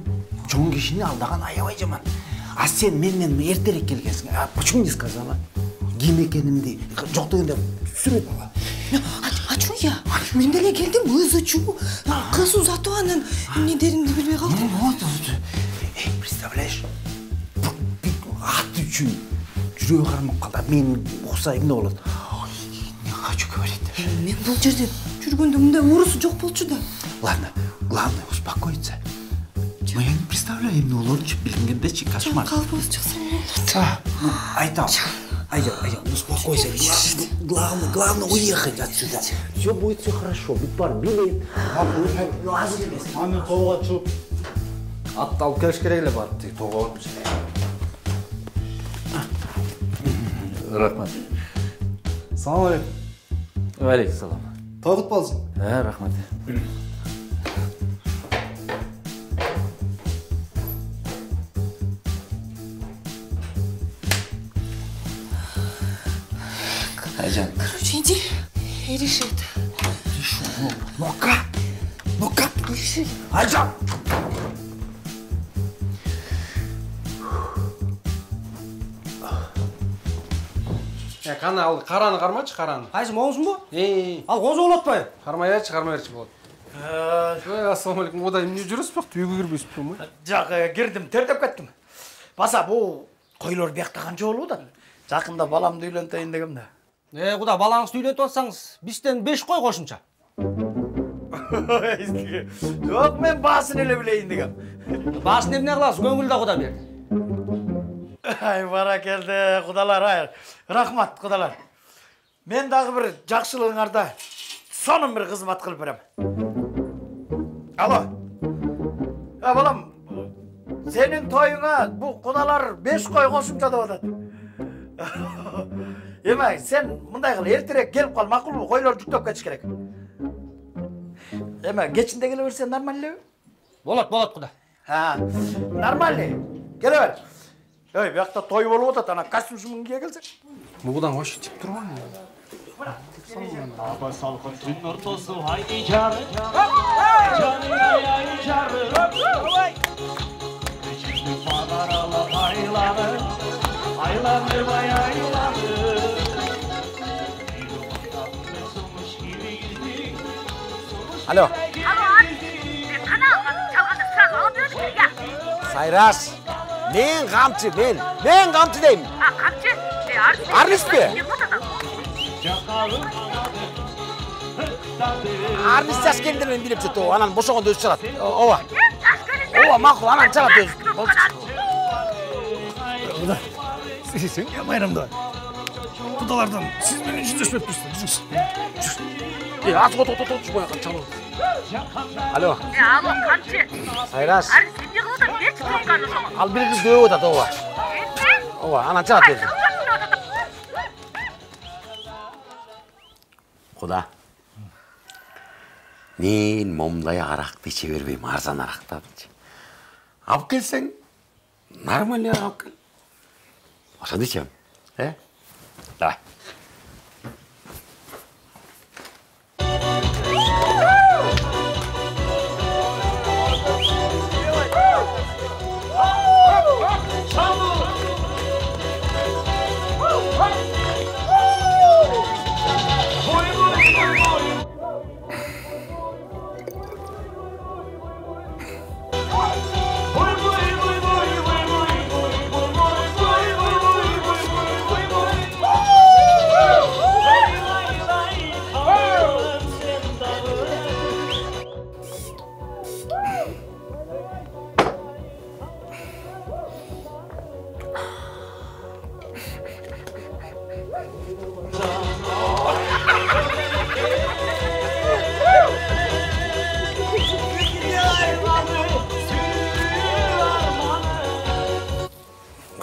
Чоң кишини алдаған аябай жаман. А сен менен эртерээк келгенсиң. Почему не сказала? Ким экенимди жок дегенде түсүрөт ала. Ачуу я. Мен деле келдим, өзү чуу. Кыз узатып анан эмне деримди билбей калдым. Вот. Представляешь? Ат үчүн жүрөгү кармап калды. Мен укса эмне болот? Не хочу говорить даже. Мен бул жерде жүргөндө мындай уурусу жок болчу да. Ладно, главное успокоиться. Но я не представляю, эмне болорчу билингендечи кошмар. Калбыбыз чыкса болот. Айтам. Айдем, успокойся. Главное уехать отсюда. Все будет все хорошо. Битбар билет. Азыр эмес. Аны тоого чыгып атты алып келиш керек эле барып тиги тоого барып. Рахмат. Салам алейкум. Алейкум салам. Той кутпалысың? Рахмат. Айжан. Короче, иди и реши это. Решу. Ну как? Ну как? Реши. Айжан! Кана ал караны кармачы, караны. Кайсы моңсуңбу? Ал козу болот атпайбы? Кармайчы, кармайчы болот. Ассалам алейкум. Ода эмне жүрөсүз бакты? Үйгө кирбейсиз белемби? Жак, кирдим, тердеп кеттим. Баса бул койлор биякта канча болуп атат? Жакында баламды үйлөнтөйүн дегем да. Куда балаңызды үйлөнтүп атсаңыз, бизден 5 кой кошумча. Жок, мен баасын эле билейин дегем. Баасын эмне кыласыз? Көңүл да Куда берди. Ай, баракелде, кудалар, ай. Рахмат, кудалар. Мен дагы бир жакшылыгыңарда сонун бир кызмат кылып берем. Алло. Балам, сенин тоюңа бул кудалар 5 кой кошумча деп атат. Эме, сен мындай кыл, эртерээк келип кал, макулбу? Койлор жүктөп кетиш керек. Эме, кечинде келе берсең нормально элеби? Болот, Куда. Нормально. Келе бер. Ой, биякта той болуп атат, ана костюмшумун кие келсең. Бугудан кошу тип турбайбы? Аба салкын түн ортосу айди жары. Ай жары. Кечиндик бадарала айланы. Айланырбай айланы. Алло. Кана чалганда сразу алып бердик я. Сайраш. Мен камчы, мен камчы дейм. Камчы? Арниспи? Арнис жашкендерин билип жүртү, анан бошогондо өзү чалат. Ооба. Ооба, макул, анан чалат өзү. Сен я майрамда. Кудалардан сиз менен жүздөшпөпсүз. От, боякан чалып. Алло. Алло, камчы. Сайраш. Арнис эмне кылып атат? Берчи трубканы ошого. Ал бир кыз дөөп атат, ооба. Ооба, анан чалат өзү. Куда? Мен момдай аракты иче бербейм, арзан арактарды. Алып келсең, нормально алып кел. Ошондо ичем, Давай.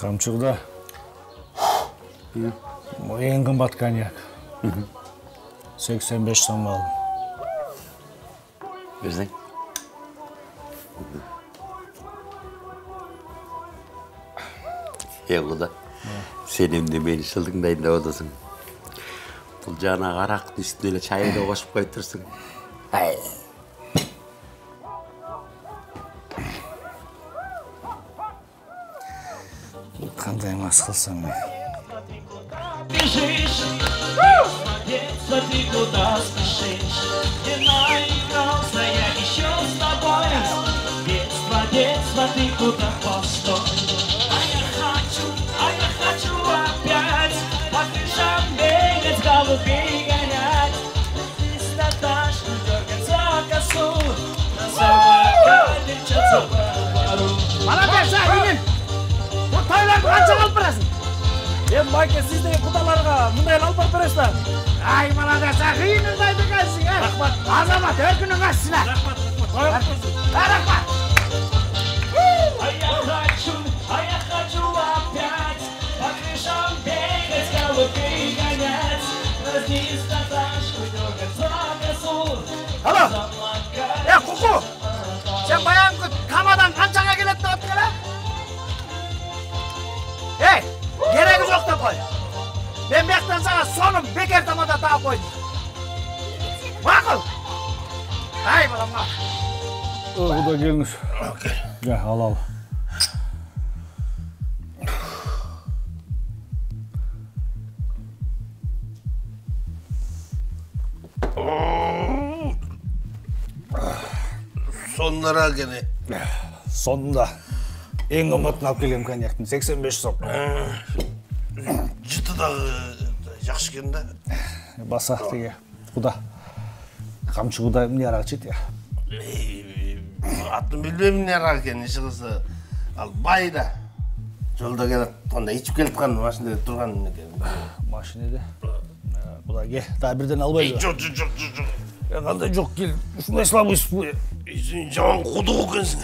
Камчыгда эң кымбат коньяк. 85 сом алдым. Берсең? Куда? Сен эмне мени шылдыңдайын деп атасың. Бул жанагы арактын үстүнө эле чайды кошуп коюп турсуң. Қандай мас қылсам мен? Бежишь, детство, ты куда спешишь? Не наигрался я еще с тобой. Детство, детство, ты куда постой? А я хочу опять по крышам бегать, голубей гонять. Быстаташно дергать за косу, на самокате мчаться по двору. Bana verse inin. Bu toylarni qancha olib berasing? Bayke siz de kudalarga bunday olib berasizlar. Ay, mana verse qiyin deydi ekansiz, ha? Rahmat. Azamat, her günün açsın. Rahmat. Rahmat. А я хочу опять по крышам бегать, голубей гонять. Разниться ташку, дергать за косу. Alo. Kuku. Sen bayanғы kamadan qanchaga keladi deb atqala? Hey, keragi yo'q deb qo'y. Men bu yoqdan sana so'nim bekar tomonda taqib qo'ydim. Ma'qul. Hay, bolam. Xudo kelіңіз. Ja, al. Sonlara gene. Sonunda. En qimmatini alып келгем коньяктың 85 сом. Жыты дағы жақсы екен да. Баса теге. Құда. Қамшы құда не арақ ішеді я. Атын білмеймін не арақ екен, еші қысы. Ал бай да. Жолда келіп, онда içіп келіп қан машинада тұрған екен. Машинада? Құда ке, тағы бірден албайды. Жоқ. Қандай жоқ кел. Шындай слабыйсыз бұл. Сен жаман құдық екенсің.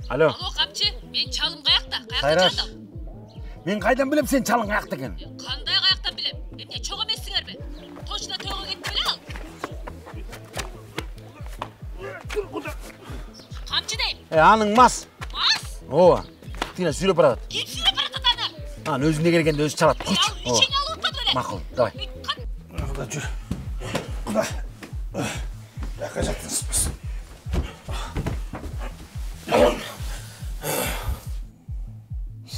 Alo. Alo қамшы, мен çalım қаяқта? Қайраш. Мен қайдан білем сен çalın қаяқта екен? Қандай қаяқтан білем? Емне чоқ емессіңер бе? Точно тоға кетті біле ал. Қамшы дейм. Аның мас. Мас? Ова. Тина сүйреп барады. Кеп сүйреп барады аны? Ан өзіне келгенде өзі çalады. Құч. Ишен алып отпады өле. Мақұл, давай. Құда жүр. Құда. Жаққа жаттыңыз біз.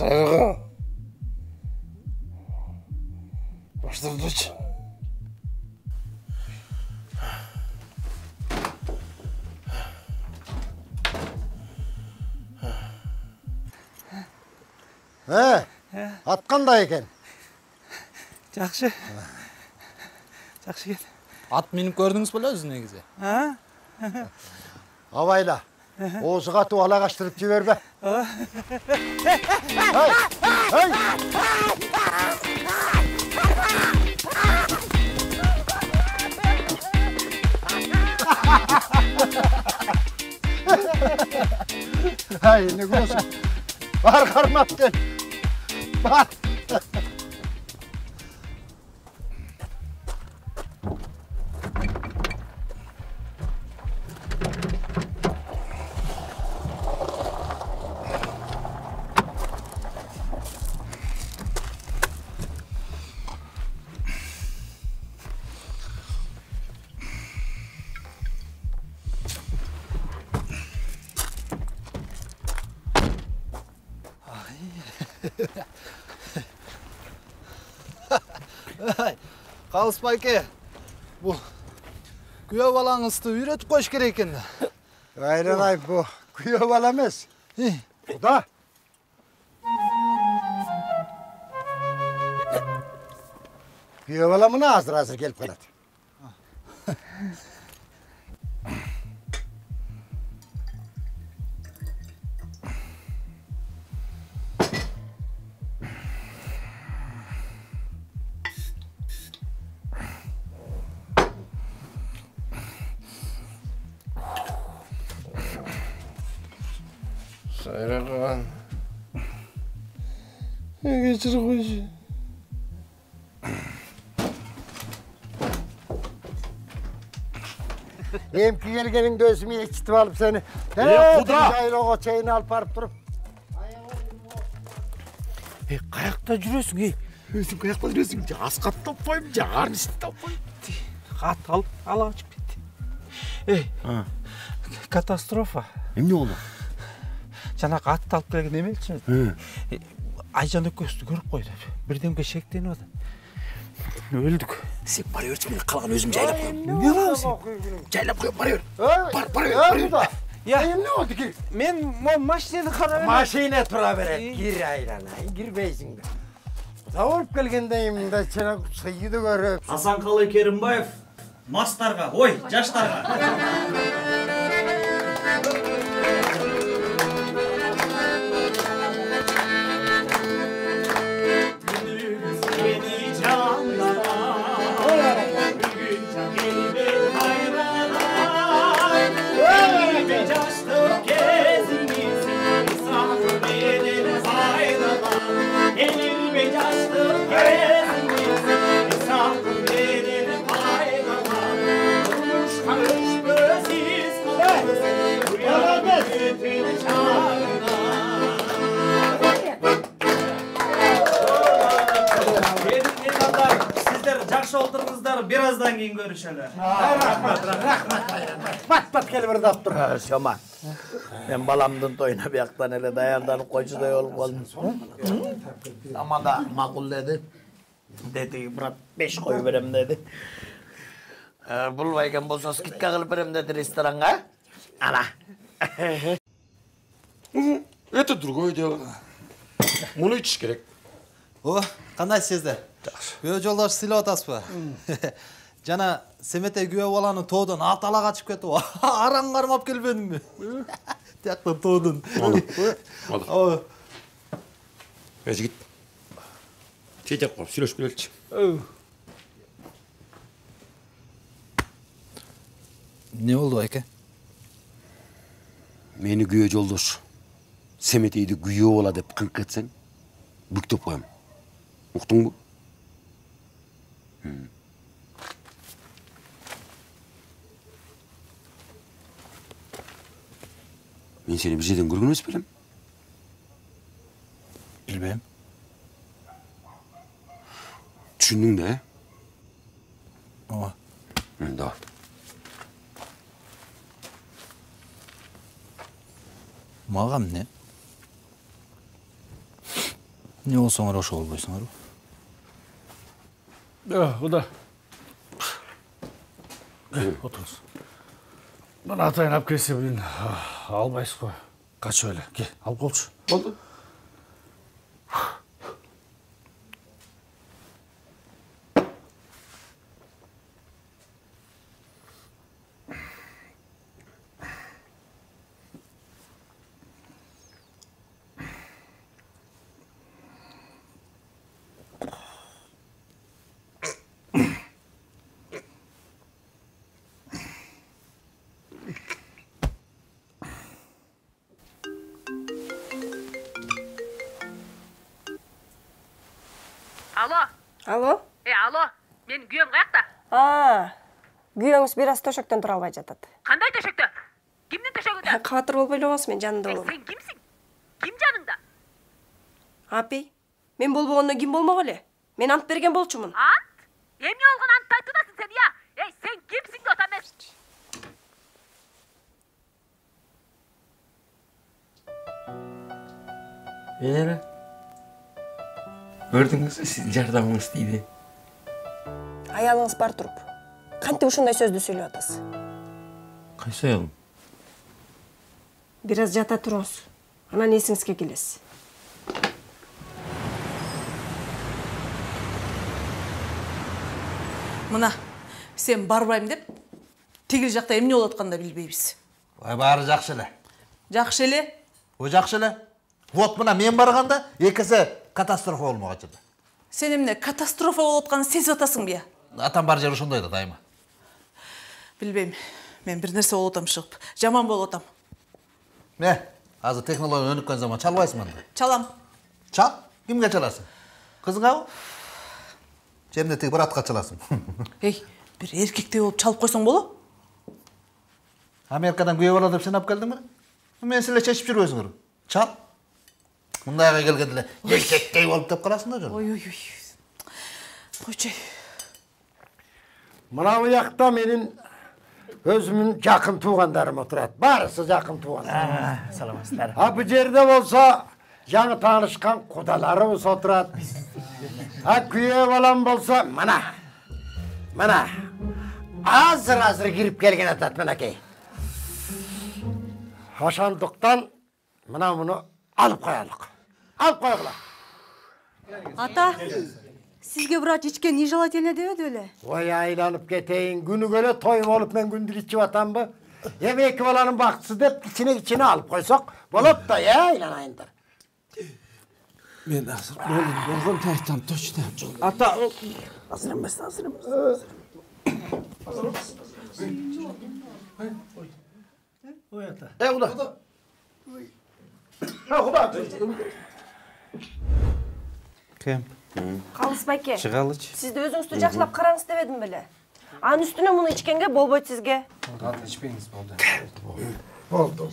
Сайраға. Баштырдыч. Ат қандай екен? Жақсы. Жақсы екен. Ат меніп көрдіңіз біле өзі негізі? Абайла. Оғызға ту алағаштырып жібербе. Ай, не көресің? Бар қармаптен. Бар. Қалыс байке, бұл күйеу балаңызды үйретіп қойш керек екен. Айран бұл күйеу бала емес. Құда. Kuyov balamına hazır gelip kaladi. Sayrakan. Geçir koyucu. Benim gelgenin dözümü geçitip alıp seni. Kuda! Jayroğa çayını alıp barıp durup. Kayakta жүресің, Өзің қаяқта жүресің? Асқат таппаймын, арнышты таппаймын. Хат ал, ала қашып кетті. Ей, катастрофа. Эмне болду? Жанағы атты алып келген емелчіміз. Айжан өкөсті көріп қойды. Бірдемге шектеніп отыр. Өлдік. Сен бара берші, мен қалған өзім жайлап қойым. Не қыласың? Жайлап қойым, бара бер. Бара бер. Эмне болду ки? Мен машинаны қарап. Машина тұра береді. Кир айранай, кирбейсің де. Зауырып келгендеймді, чынақ сыйды көріп. Асанқалы Керімбаев мастарға, ой, жаштарға. Отырыңыздар, бираздан кейін көрішелі. Рахмат келіп бірді аптыр. Шома, мен баламдың тойына бияқтан әлі даярданып қойшыдай олып қалдым. Аманда мақұл деді. Деді, брат, 5 қой берем деді. Бұл байген болса скидка қылып берем деді ресторанға. Ана. Это другое дело. Мұны ичіш керек. О, қандай сезді? Күйөө жолдаш сыйлап атасыз ба? Жана Семете күйөө баланы тоодон атала качып кетип, араң кармап келбедимби? Тияктан тоодон. Мадыр. Жигит. Тетеп коюп сүйлөшүп келеличи. Не болду байке? Мени күйөө жолдош Семетейди күйөө бала деп кырк кетсең, бүктөп коем. Уктуңбу? Мен сені бір жерден көрген емес білем? Білбейм. Түшіндің де, Ооба. Да. Мағам не? Не болсоңар ошо болбойсуңар? Құда. Отырыңыз. Бұны атайын алып келсе білін албайсыз қой. Қач өлі. Ке, алып қолшы. Болды. Алло. Алло? Алло. Мен күйеуім қаяқта? Күйеуіңіз біраз төшектен тұра албай жатады. Қандай төшекті? Кімнің төшегінде? Қатыр болбай боласыз, мен жанында болам. Сен кімсің? Кім жаныңда? Апей, мен болбағанда кім болмақ эле? Мен ант берген болчумун. Ант? Эмне болгон антты айтып сен, я? Эй, сен кимсиң деп атам эмес? Көрдіңіз, сіздің жардамыңыз дейді. Аялыңыз бар тұрып. Қантип ушундай сөздү сүйлөп атасыз? Қайсы аялым? Бираз жата туруңуз. Анан эсиңизге келесиз. Мына, сен барбайм деп, тегил жакта эмне болуп атканын да билбейбиз. Баары жакшы эле. Жакшы эле? Жакшы эле. Вот мына мен барганда экиси катастрофа болмок ачыды. Сен эмне катастрофа болуп атканын сезип атасың бия? Атам бар жер ошондой да дайыма. Билбейм. Мен бир нерсе болуп атам чыгып. Жаман болуп атам. Азыр технология өнүккөн заман чалбайсыңбы анда? Чалам. Чал? Кимге чаласың? Кызыңабы? Жерде тиги бір атқа чаласың. Эй, бир эркектей болуп чалып койсоң боло? Америкадан күйөө бала деп сен алып келдиңби? Мен силер чечип жүрбөйсүңөр. Чал. Мындайга келгенде эркектей болуп деп каласың да жөн. Ой, Koçay. Mına bu yakta menin özümün yakın tuğandarım oturad. Barısı yakın tuğandarım. Salamasızlar. Ha bu yerde bolsa yanı tanışkan kudalarımız oturad. Ha küye olan bolsa mana. Hazır girip gelgen atat manakey. Haşandıktan mına bunu alıp koyalım. Alıp koyalım. Ата, сизге брат ичке нежелательно дебеди беле? Oy aylanıp geteyin, günü göre toyum olup ben gündür içip atan bu. Yemek olanın baktısı dep içine alıp koysak, bolup da ya aylanayındır. Ben hazır bolgun taytan toçta. Ata, hazır emas. Oy ata. Kuda. Kuda. Kim? Қалыс байке. Шығалыч. Сізді өзіңізді жақсылап қараңыз деп едім біле. Аның үстіне мұны ішкенге болбойды сізге. İçpeyiniz boldu.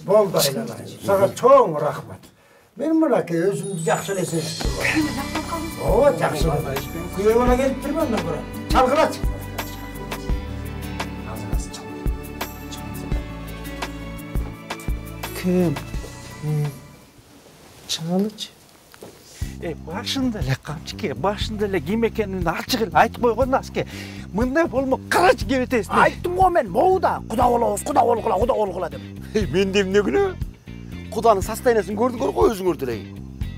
Boldu aylanayın. Sana çok rahmet. Ben buna ki özümü jakşılasın. O jakşılasın. Kuya bana gelip durmam da bura. Çalgılaç. Kim? Çıgalıç. Başında ele kamçıke, başında ele kim ekenini açık ele aytып koygon aske. Mınday bolma karaç gebetesine. Ayttım o men moğda. Kuda olgula dep. Men de emне күнөө? Куданын состояниясын көрдүңөр го өзүңөр деле.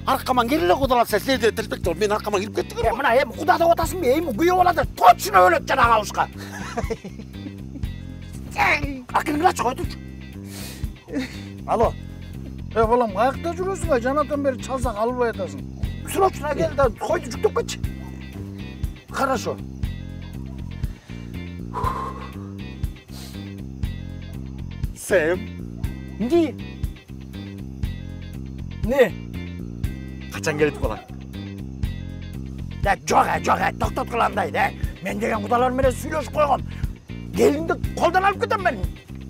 Аркаман келеле кудалатса силерде тирпек жол мен аркаман кирип кеттиңер. Мына эми куда деп атасың эми күйөө болот. Точно өлөт жанагы абышка. Акырыңлачы койдучу. Alo. Балам, каякта жүрөсүң? Жанатан бери чалсак албай атасың. Срочно кел да койду жүктөп кетчи. Хорошо. Сэм. Ne? Качан келип калат? Да жок, токтот кыламдай да. Мен деген кудалар менен сүйлөшүп койгом. Келинди колдон алып кетем мен.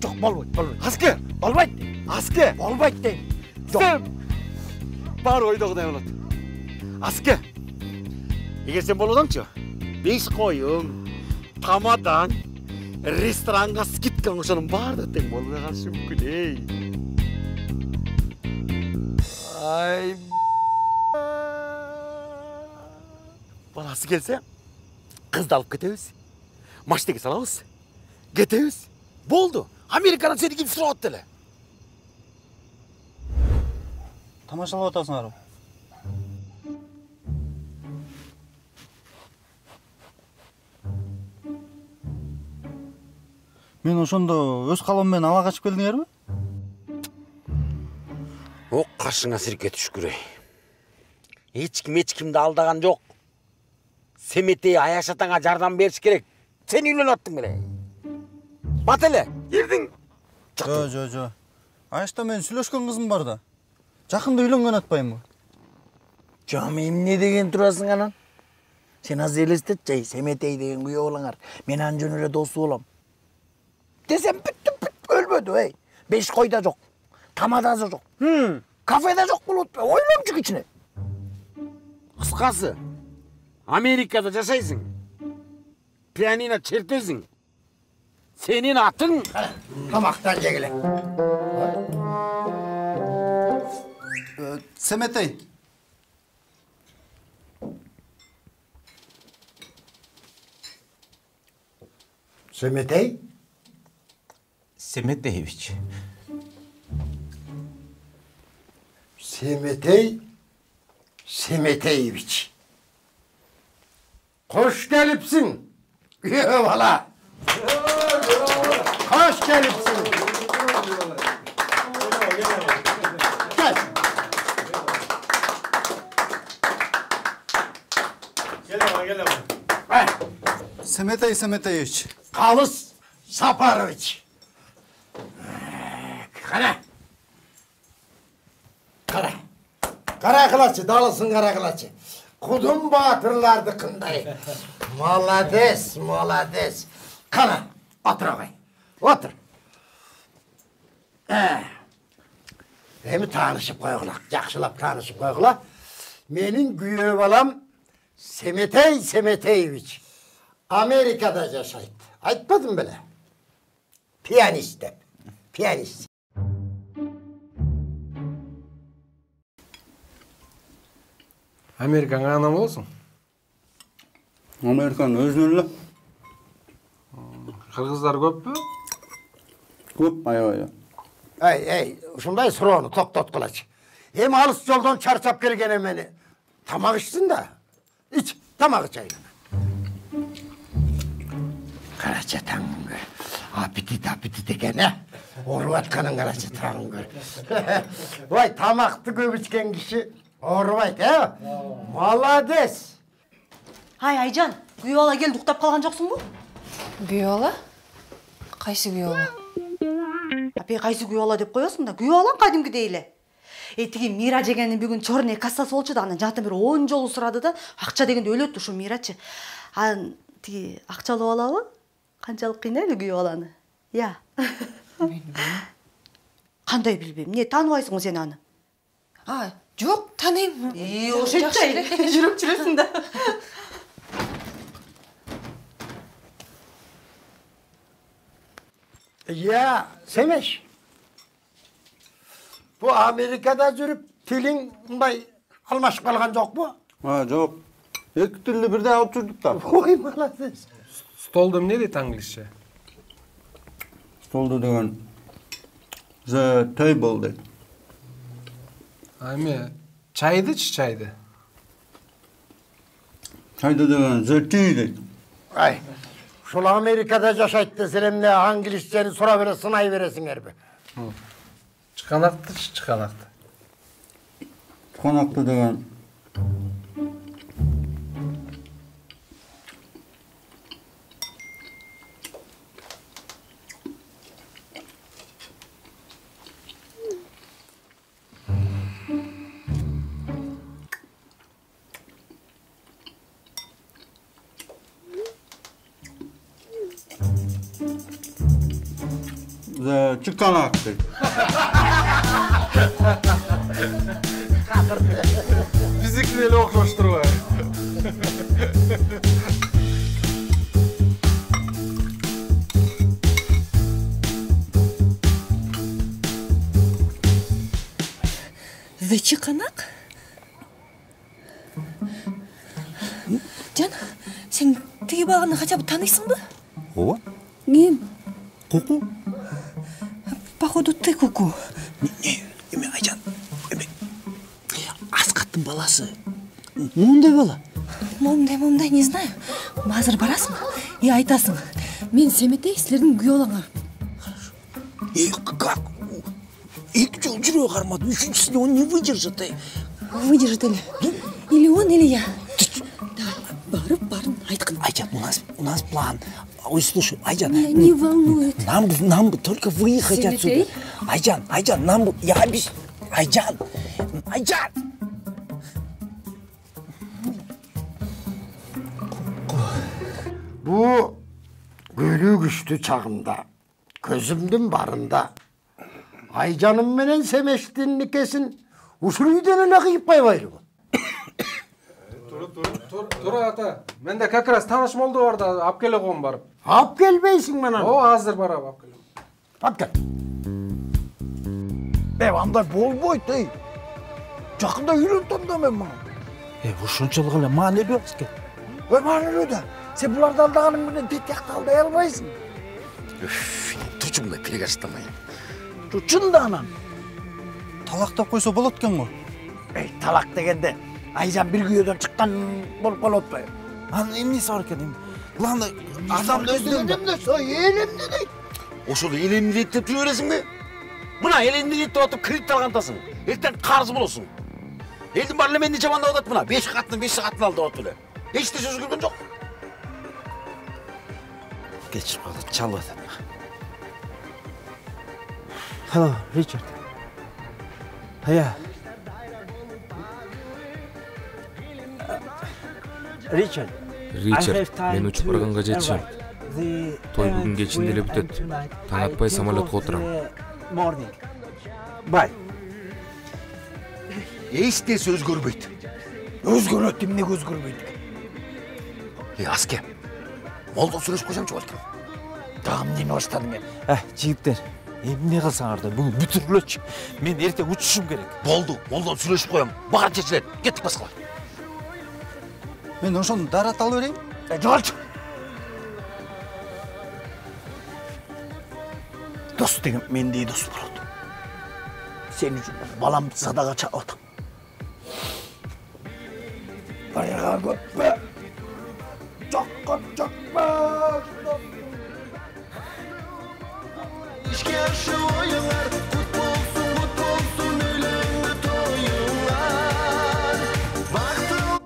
Жок, болбойт. Аске, Болбойт дейм. Сэм. Бар ойдогудай болот. Аске. Эгер сен болсоңчу, 5 коюң, тамадаң, ресторанга скидкаң ошонун баары тең болбой калышы мүмкүн, эй. Ай. Баласы келсе, кызды алып кетебиз. Машинеге салабыз. Кетебиз. Болду. Американан сени ким сурап деле. Тамашалап атасыңар. Мен ошондо өз калоом менен ала качып келдиңерби? Ок кашыңа сирке түшкүрөй. Эч кимди алдаган жок. Семетей Аяш атаңа жардам бериш керек. Сен үйлөнүп аттың беле. Бат эле, ирдиң. Жо. Аяшта менин сүйлөшкөн кызым бар да. Жакында үйлөнгөн атпаймынбы? Жам эмне деген турасың анан? Сен азыр элестет жай, Семетей деген күйөө болаңар. Мен анын жөн эле досу болом. Десем бүт өлбөдү, эй. 5 койда жок. Тамадасы жок. Кафеде жок болот. Ойломчу кичине. Кыскасы, Америкада жашайсың. Пианино чертесиң. Сенин атың тамактан жегиле. Семетей. Семетей? Семетеевич. Semeteyevich. Hoş gelipsin. Eyvallah. Hoş gelipsin. Gel. Gel ama. Semeteyevich. Kalız Saparovich. Kara kılaçı, dalısın kara kılaçı. Kudum batırlardı kınday. Malades. Kana, otur ağay. Otur. Hem tanışıp koyuqla, yaxşılap tanışıp koyuqla. Menin güyöv balam Semetey Semeteyevich Amerika'da yaşaydı. Айтпадым bile. Piyanist de. Piyanist. Amerikan anam olsun. Amerikan özünün эле. Kırgızlar көп mü? Көп, аябай. Ey, ушундай суроону токтоткулачы. Эми алыс жолдон чарчап келген эмени. Тамак ичсин да. İç, tamam çayını. Karaca tangı. Apitit gene. Orvatkanın karaca tangı. Vay tamaktı көп içken kişi. Orvat he? Malades. Hay Aycan, Güyola geldi, uktap kalgan joksun bu? Güyola? Kayсы Güyola? Апе кайсы Güyola деп коесуң да, Güyola кадимки дейле. Тиги Мира жегенин бүгүн чорный кассасы болчу да, анан жатын бери 10 жолу сурады да, акча дегенде өлөт ушу Мирачы. Анан тиги акча алып алабы? Канчалык кыйнайлы Güyolаны? Я. Кандай билбейм, эмне тааныбайсыңбы сен аны? Жок, тааныйм. Ошентчи жүрүп жүрөсүң да. Ya Semeş. Bu Amerika'da жүрүп tilin мындай алмашып калган жок mu? Жок. Эки тилди бирдей алып жүрдүк да. Ой, молодец. Столду эмне дейт англисче? Столду деген the table дейт. Эме чайдычы чайды? Чайды деген the tea дейт. Ay. Şol Amerika'da yaşayt desen emne anglişçeni sora bere sınay veresiңер be. Çıkanaktı, çıkanaktı. Çıkanaktı деген çıkanak deyt. Bizikini ele okşaştırma. The çıkanak? Can, sen tigi balаны хотя бы таныйсыңбы? Ооба. Ким? Куку. Походу ты Куку. Эме Айжан, эме Аскаттын баласы. Моундай бала. Моундай, не знаю. Азыр барасың и айтасың. Мен Семетей, силердин Güyolаңар. Как? Эки жол жүрө кармады, үчүнчүсүнө он не выдержит? Выдержит эле. Или он, или я. Давай, барын айткын. Айжан, у нас план. Ой, слушай, Айжан. Меня не волнует. Нам бы только выехать отсюда. Айжан, нам бы... Я обещаю. Айжан! Bu gülü güçlü çağımda, gözümdün barında, Aycanım menen Semeştin nikesin, uşul үйдөн эле кыйып койбойлубу? Тур ата. Менде как раз таныш болду бар да, алып келе коем барып. Алып келбейсиң мен аны. О, азыр барам, алып келем. Алып кел. Андай болбойт, ey. Жакында үйлөнтөм да мен мага. Ушунчалык эле маанилүү экен. Маанилүү да. Сен буларды алдаганың менен тетиякты алдай албайсың. Турчу мындай перегашламай. Чын да анан. Талактап койсо болот экен го. Талак дегенде Айжан бир күйөөдөн чыккан болуп калып атпайбы? Анын эмнеси бар экен? Главное, адамды Элемде дейт. Ошол элемди дейт деп жүрө бересиңби? Мына элемди дейт деп атып кредит алгандасың. Эртең карыз болосуң. Элдин баары эле мени жамандап атат мына. 5 катын ал деп атып эле. Эч нерсе өзгөргөн жок. Кечирип калды, чалып атат. Hello, Richard. Ая. Richard, мен учуп барганга жетишем. Той бүгүн кечинде эле бүтөт. Таң атпай самолетко отурам. Бай. Эч нерсе өзгөрбөйт. Өзгөрөт, эмнеге өзгөрбөйт? Aske. Молдо сүрөшүп койсомчу балким. Дагы эмнени баштадың эми? Жигиттер, эмне кылсаңар да буну бүтүргүлөчү. Мен эртең учушум керек. Болду, молдон сүрөшүп коем. Баары чечилет. Кеттик баскалар. Мен ошону дарата алып берейин. Жоголчу. Дос деген мендей дос болот. Сен үчүн баламды садага чагып атам. Барыга көппө. Жокко жокпо. İşke aşı oyunlar, kut olsun öyle toyunlar. Baktım.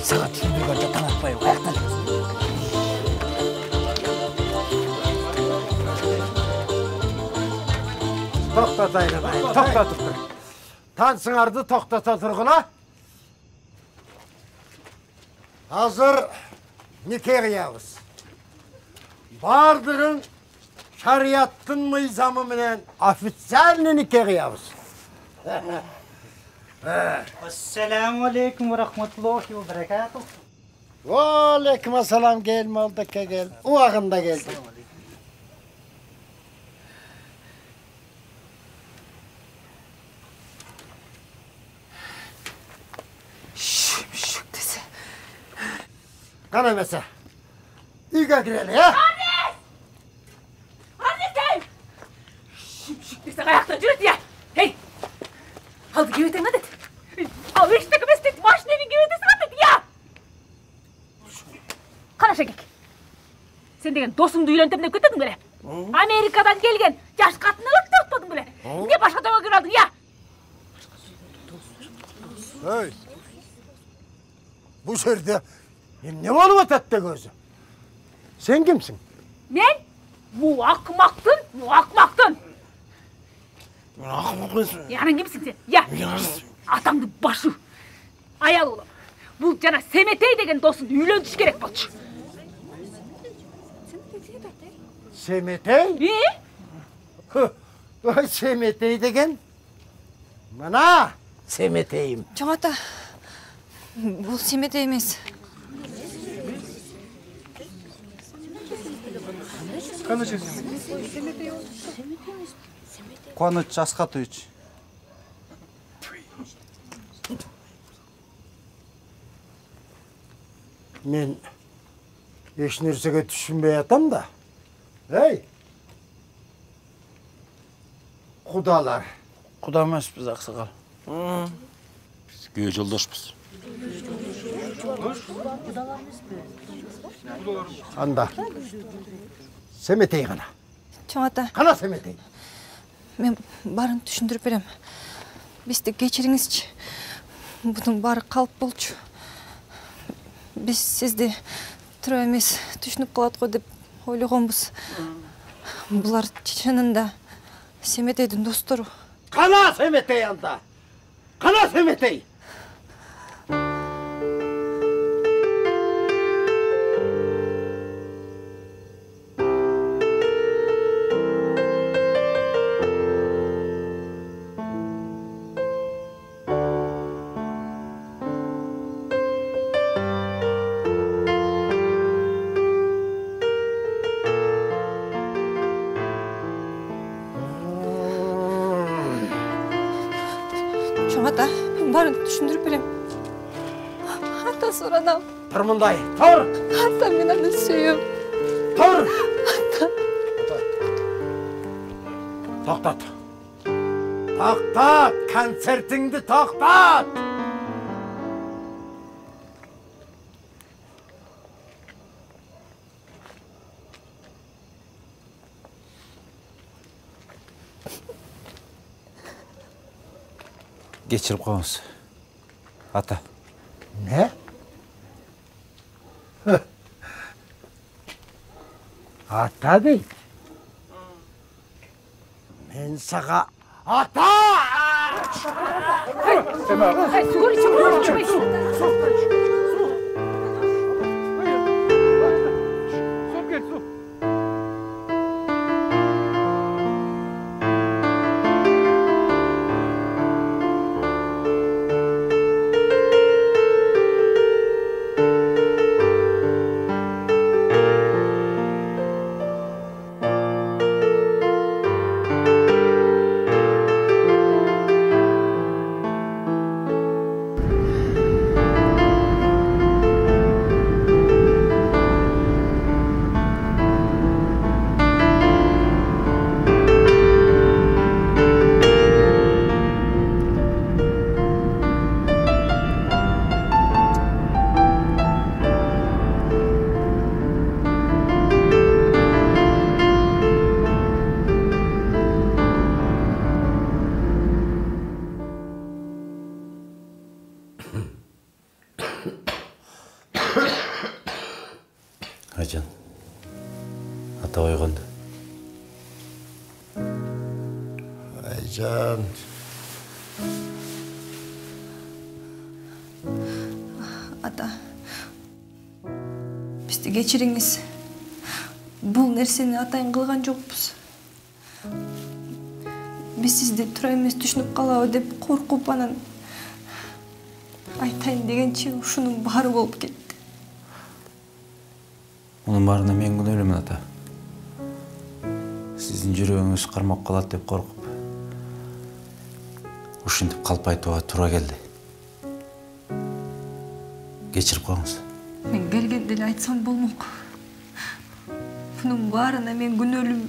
Сага түшүндүргөн жактан атпайбы, каяктан жүрөсүң? Токтотайын, токтотуп тур. Тансыңарды токтото тургула. Азыр нике кыябыз. Бардыгын шарияттын мыйзамы менен официальный нике кыябыз. Assalamu alaikum ve rahmetullahi ve berekatuhu. Aleyküm assalam, gel Moldak'a gel. Uağında geldi. Şimşik dese. Kana mesela. İlga girelim ya. Anne! Şimşik dese ayakta yürüt ya. Hey! Aldı geveten hadi. Al işte kımestik maşnevi gevetesi hadi ya. Kana şekek. Sen degen dosumdu үйлентем деп кетедің беле. Америкадан келген жаш катыны алып тартпадың беле. Эмне башка тоого кире алдың я? Hey. Bu жерде эмне болуп атат да көзү? Sen kimsin? Мен? Bu акмактын. Мен акмак эмесмин. Яның кимсиң сен? Я. Атаңдын башы. Аял улам. Бул жана Семетей деген досун үйлөнтүш керек болчу. Semetey? Semetey деген? Мына Semetey'im. Чоң ата, бул Семетей эмес. Куаныч Аскатович. Мен еш нерсеге түшүнбөй атам да. Эй! Кудалар. Куда эмеспиз, аксакал. Биз күйөө жолдошпуз. Анда. Semetey гана. Чоң ата. Кана Semetey. Мен барын түшүндүрүп берем. Бизди кечириңизчи. Бунун баары калп болчу. Биз сизди туура эмес түшүнүп калат го деп ойлогонбуз. Булар чынында Семетейдин достору. Кана Semetey анда. Кана Semetey. Чоң ата, барын түшүндүрүп берем. Ата суранам. Тур мындай. Тур. Ата, мен аны сүйөм. Тур. Ата. Токтот. Токтот, концертиңди токтот. Geçirip koyunuz. Ата. Ne? Ata değil. Ben sana ata! Sigara içim. Айжан, ата ойғанды. Aycan. Ата, бізді кешіріңіз. Бұл нәрсені атайын қылған жоқпыз. Біз сізде тұра емес түшініп қалауы деп қорқып анан айтайын дегенше ушунун бары болып кетті. Оның барына мен күнәлімін, ата. Сіздің жүрегіңіз қармап қалады деп қорқып. Ушынтып қалып айтуға тура келді. Кешіріп қойыңыз. Мен келгенде эле айтсам болмок. Бұның барына мен күнәлім.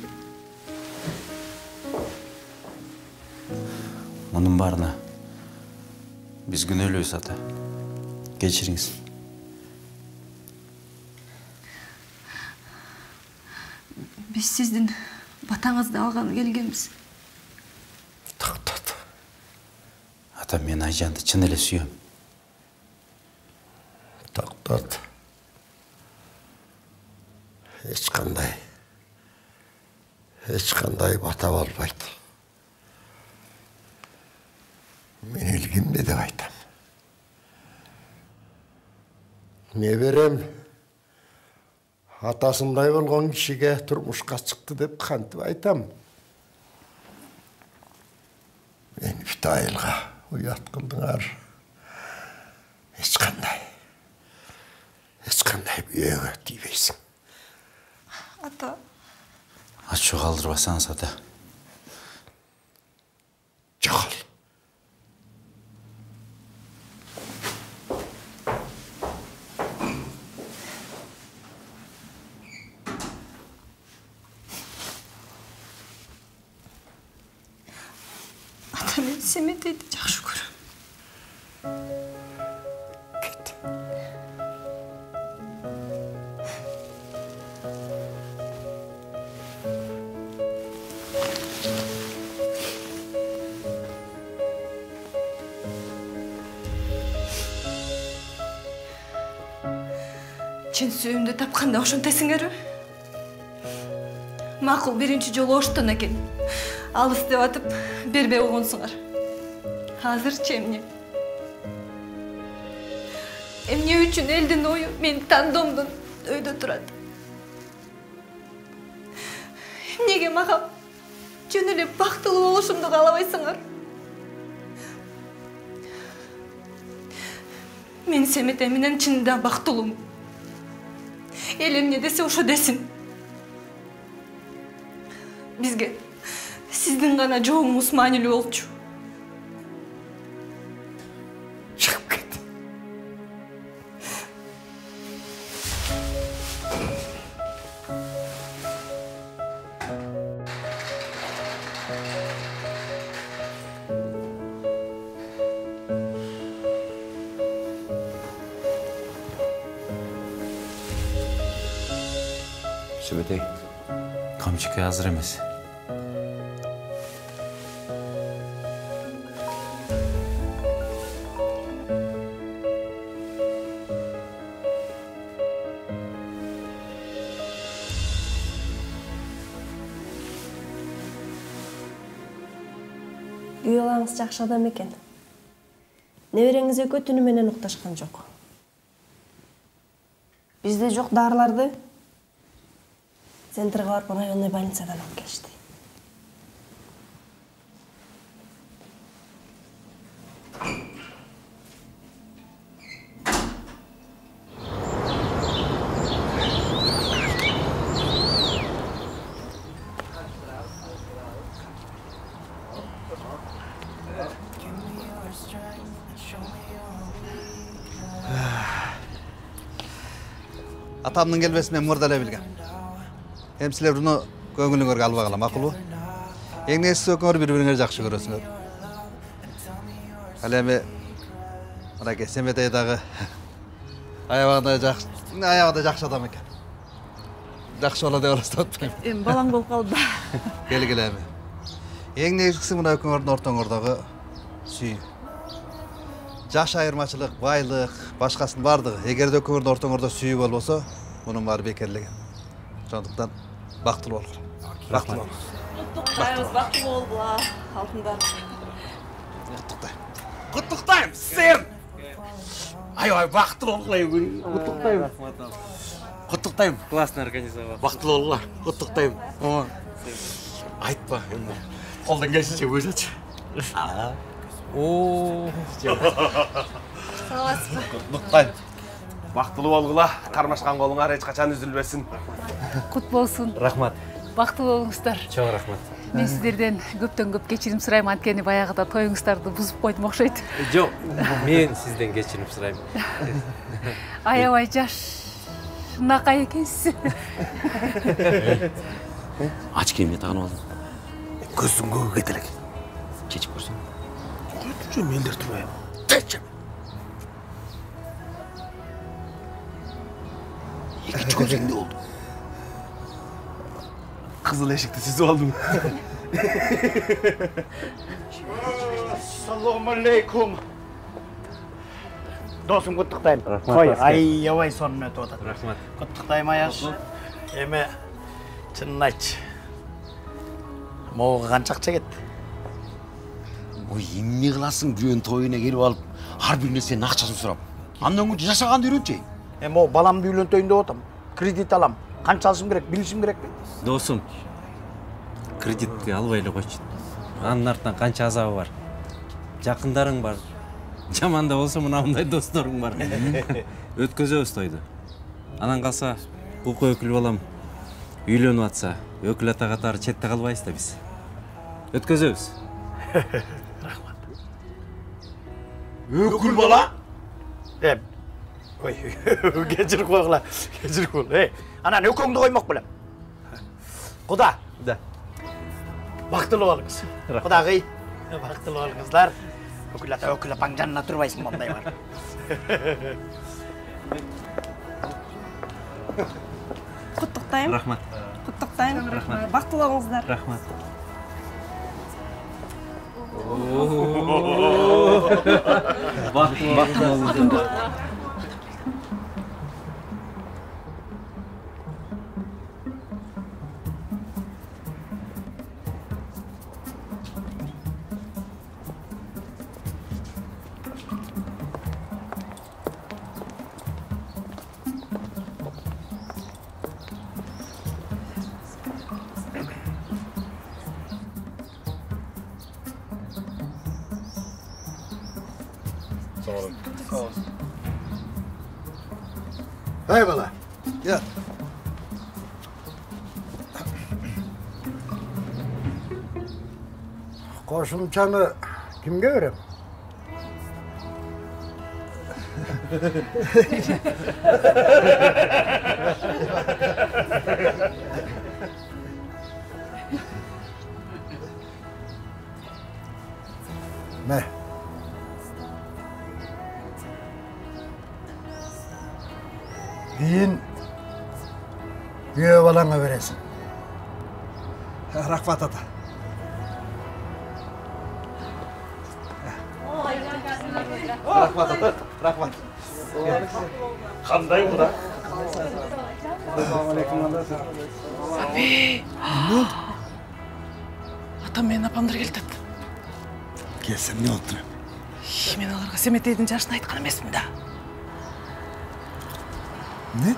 Оның барына біз күнәліміз, ата. Кешіріңіз. Біз сіздің батаңызды алған келгенбіз. Тоқтат. Ата, мен Айжанды чын эле сүйем. Тоқтат. Ешқандай бата болбайды. Мен өлгенде деп айтам. Не берем? Атасындай болған кишиге турмушка чыкты деп кантип айтам. Мен бүт айылга уят кылдыңар. Ешқандай бүйөгө тийбейсиң. Ата. Ачуу калтырбасаңыз, ата. Жогол. Ата, мен Семетейді жақсы көрем. Кет. Чын сүйімді тапқанда ошентесіңер? Мақұл бірінші жолы оштан екен. Алыс деп атып, бербей оғынсыңар. Азыр чемне. Эмне үчүн элдин ою мен тандомдун өйдө турат. Эмнеге мага жөн эле бактылуу болушумду каалабайсыңар? Мен Семете менен чынында бактылуум. Эл эмне десе ошо десин. Бизге сиздин гана жоогуңуз маанилүү болчу. Чыгып кет. Семетей, камчыкка азыр эмес. күйөө балаңыз жакшы адам экен. Небереңиз экөө түнү менен укташкан жок. Бизде жок дарыларды центрге барып районный больницадан алып келишти. Atamның келбесімен мұрдалай білген. Hem сілер бұны көңіліңерге алып ағалам, ақылы. Ең несі өкіңір бір-біріңер жақшы көресіңер. Әлеме, мұнаке Семетайдағы аяғында жақшы адам екен. Жақшы ола деп оластатпайым. Балаң болып қалды. Келі-келеме. Ең негізгісі мұна өкіңердің ортаңырдағы сүй. Жаш айырмашылық, байлық, башқасын бардығы. Егер де өкіңердің ортаңырда сүйі болса, мұның бары бекерлеген. Сондықтан бақтылы болғыр. Бақтылы болғыр. Құттықтаймыз, бақтылы болғыла, алтындар. Құттықтайым, сен! Ай, бақтылы болғылай, құттықтайым. Құттықтайым. Классно организовал. Бақтылы болғыла, құттықтайым. Айтпа, қолдан келсінше өз атшы. Саласыз ба? Құттықтайым. Бақтылы болғыла, қармашқан қолыңар ешқашан үзілбесін. Құт болсын. Рахмат. Бақтылы болыңыздар. Чоң рахмат. Мен сіздерден көптен көп кешірім сұраймын, анткени баяғыда тойыңыздарды бұзып қойдым оқшайды. Жоқ, мен сізден кешірім сұраймын. Аябай жаш нақай екенсіз. Ач киімне тағынып алдым. Көзің көгі кетелек. Кечіп көрсің. Көтүчө мендер турбайм. Течем. Екінші көзеңде oldu. Қызыл эшикти сүзүп алдым. Ассаламу алейкум. Досым құттықтаймын. Қой, аябай сонун өтіп отыр. Рахмат. Құттықтаймын Аяш. Эми чынын айтшы. Моға қанша ақша кетті? Ой, эмне кыласың бүйөн тойуна келип алып, ар бир нерсенин акчасын сурап. Андан көчө жашаганды үйрөнчү. Эми баламды үйлөнтөйүн деп атам. Кредит алам. Канча алышым керек, билишим керек пе? Досым, кредитти албай эле койчу. Анын артынан канча азабы бар. Жакындарың бар. Жаман да болсо мынандай досторуң бар. Өткөзөбүз тойду. Анан калса, укук өкүл балам үйлөнүп атса, өкүл ата катары четте калбайбыз да биз. Өткөзөбүз. Өкүл бала? Ой, кечирип койгула, кечирип кой. Анан өкөңдү коймок белем. Куда? Да. Бактылуу болуңуз. Кудагый, бактылуу болуңуздар. Өкүл апаң жанына турбайсың мондай бар. Құттықтаймын. Рахмат. Құттықтаймын. Рахмат. Бақтылы болыңыздар. Рахмат. Бақтылы болыңыздар. Hey bala. Gel. Qo'shimchani kimga beraman? Ne? Keyin kuyov balanga berasan. Rahmat ata. Rahmat ata, rahmat. Qanday bu da? Assalomu alaykum. Abi. Ne oldu? Atam meni apamdır keltedi. келсем не болуптур? Мен аларга Семетейдин жашын айткан эмесмин да. Не?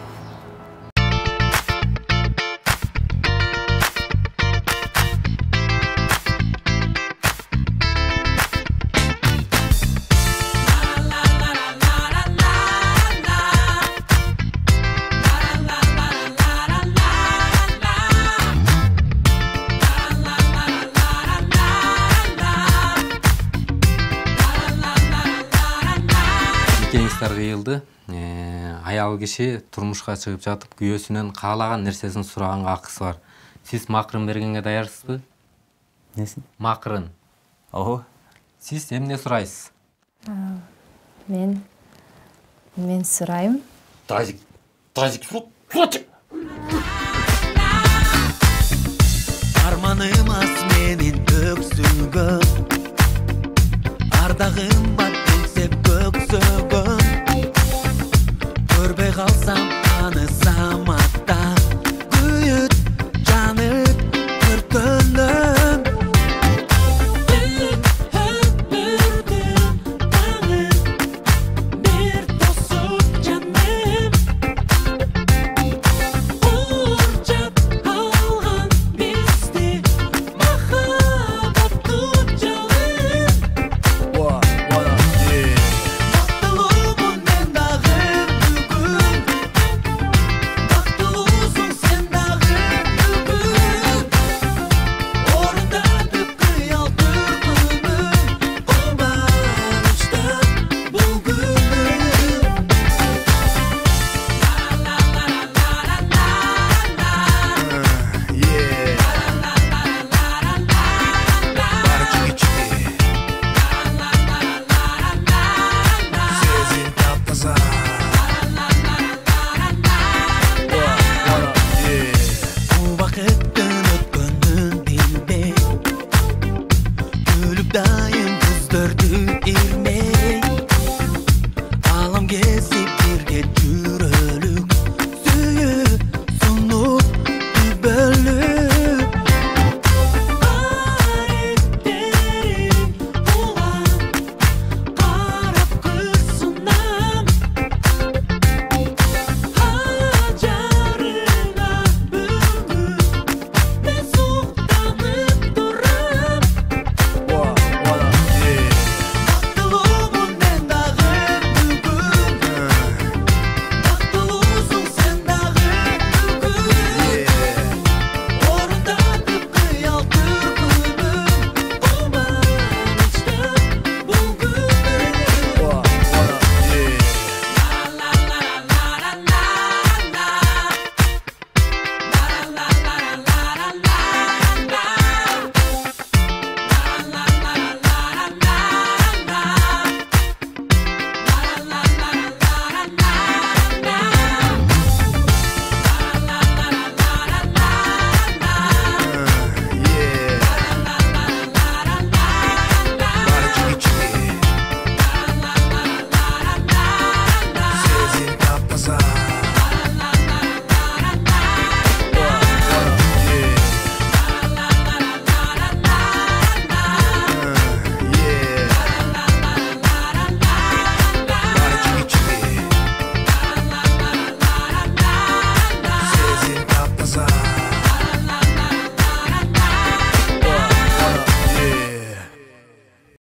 Кеңістер қиылды. Аял киши турмушка чыгып жатып, күйөөсүнөн каалаган нерсесин сураганга акысы бар. Сиз макырын бергенге даярсызбы? Несин? Макырын. Ого. Сиз эмне сурайсыз? Мен сурайм. Тазик, сурачы. Арманым аз менин өксүгөм, ардагым бар келсеп көксөгөм. Көрбөй калсам аны саматта, күйүт жанып көркөнөм. Бир тосуп жаным, урчап калган бизди махабаттуу жалын. Бактылуумун мен дагы бүгүн, бактылуусуң сен дагы бүгүн. Орундатып кыял түркүмүн, кубанычтан бул күнүм. Сезим таптаза. Убакыттын өткөнүн билбей, күлүп да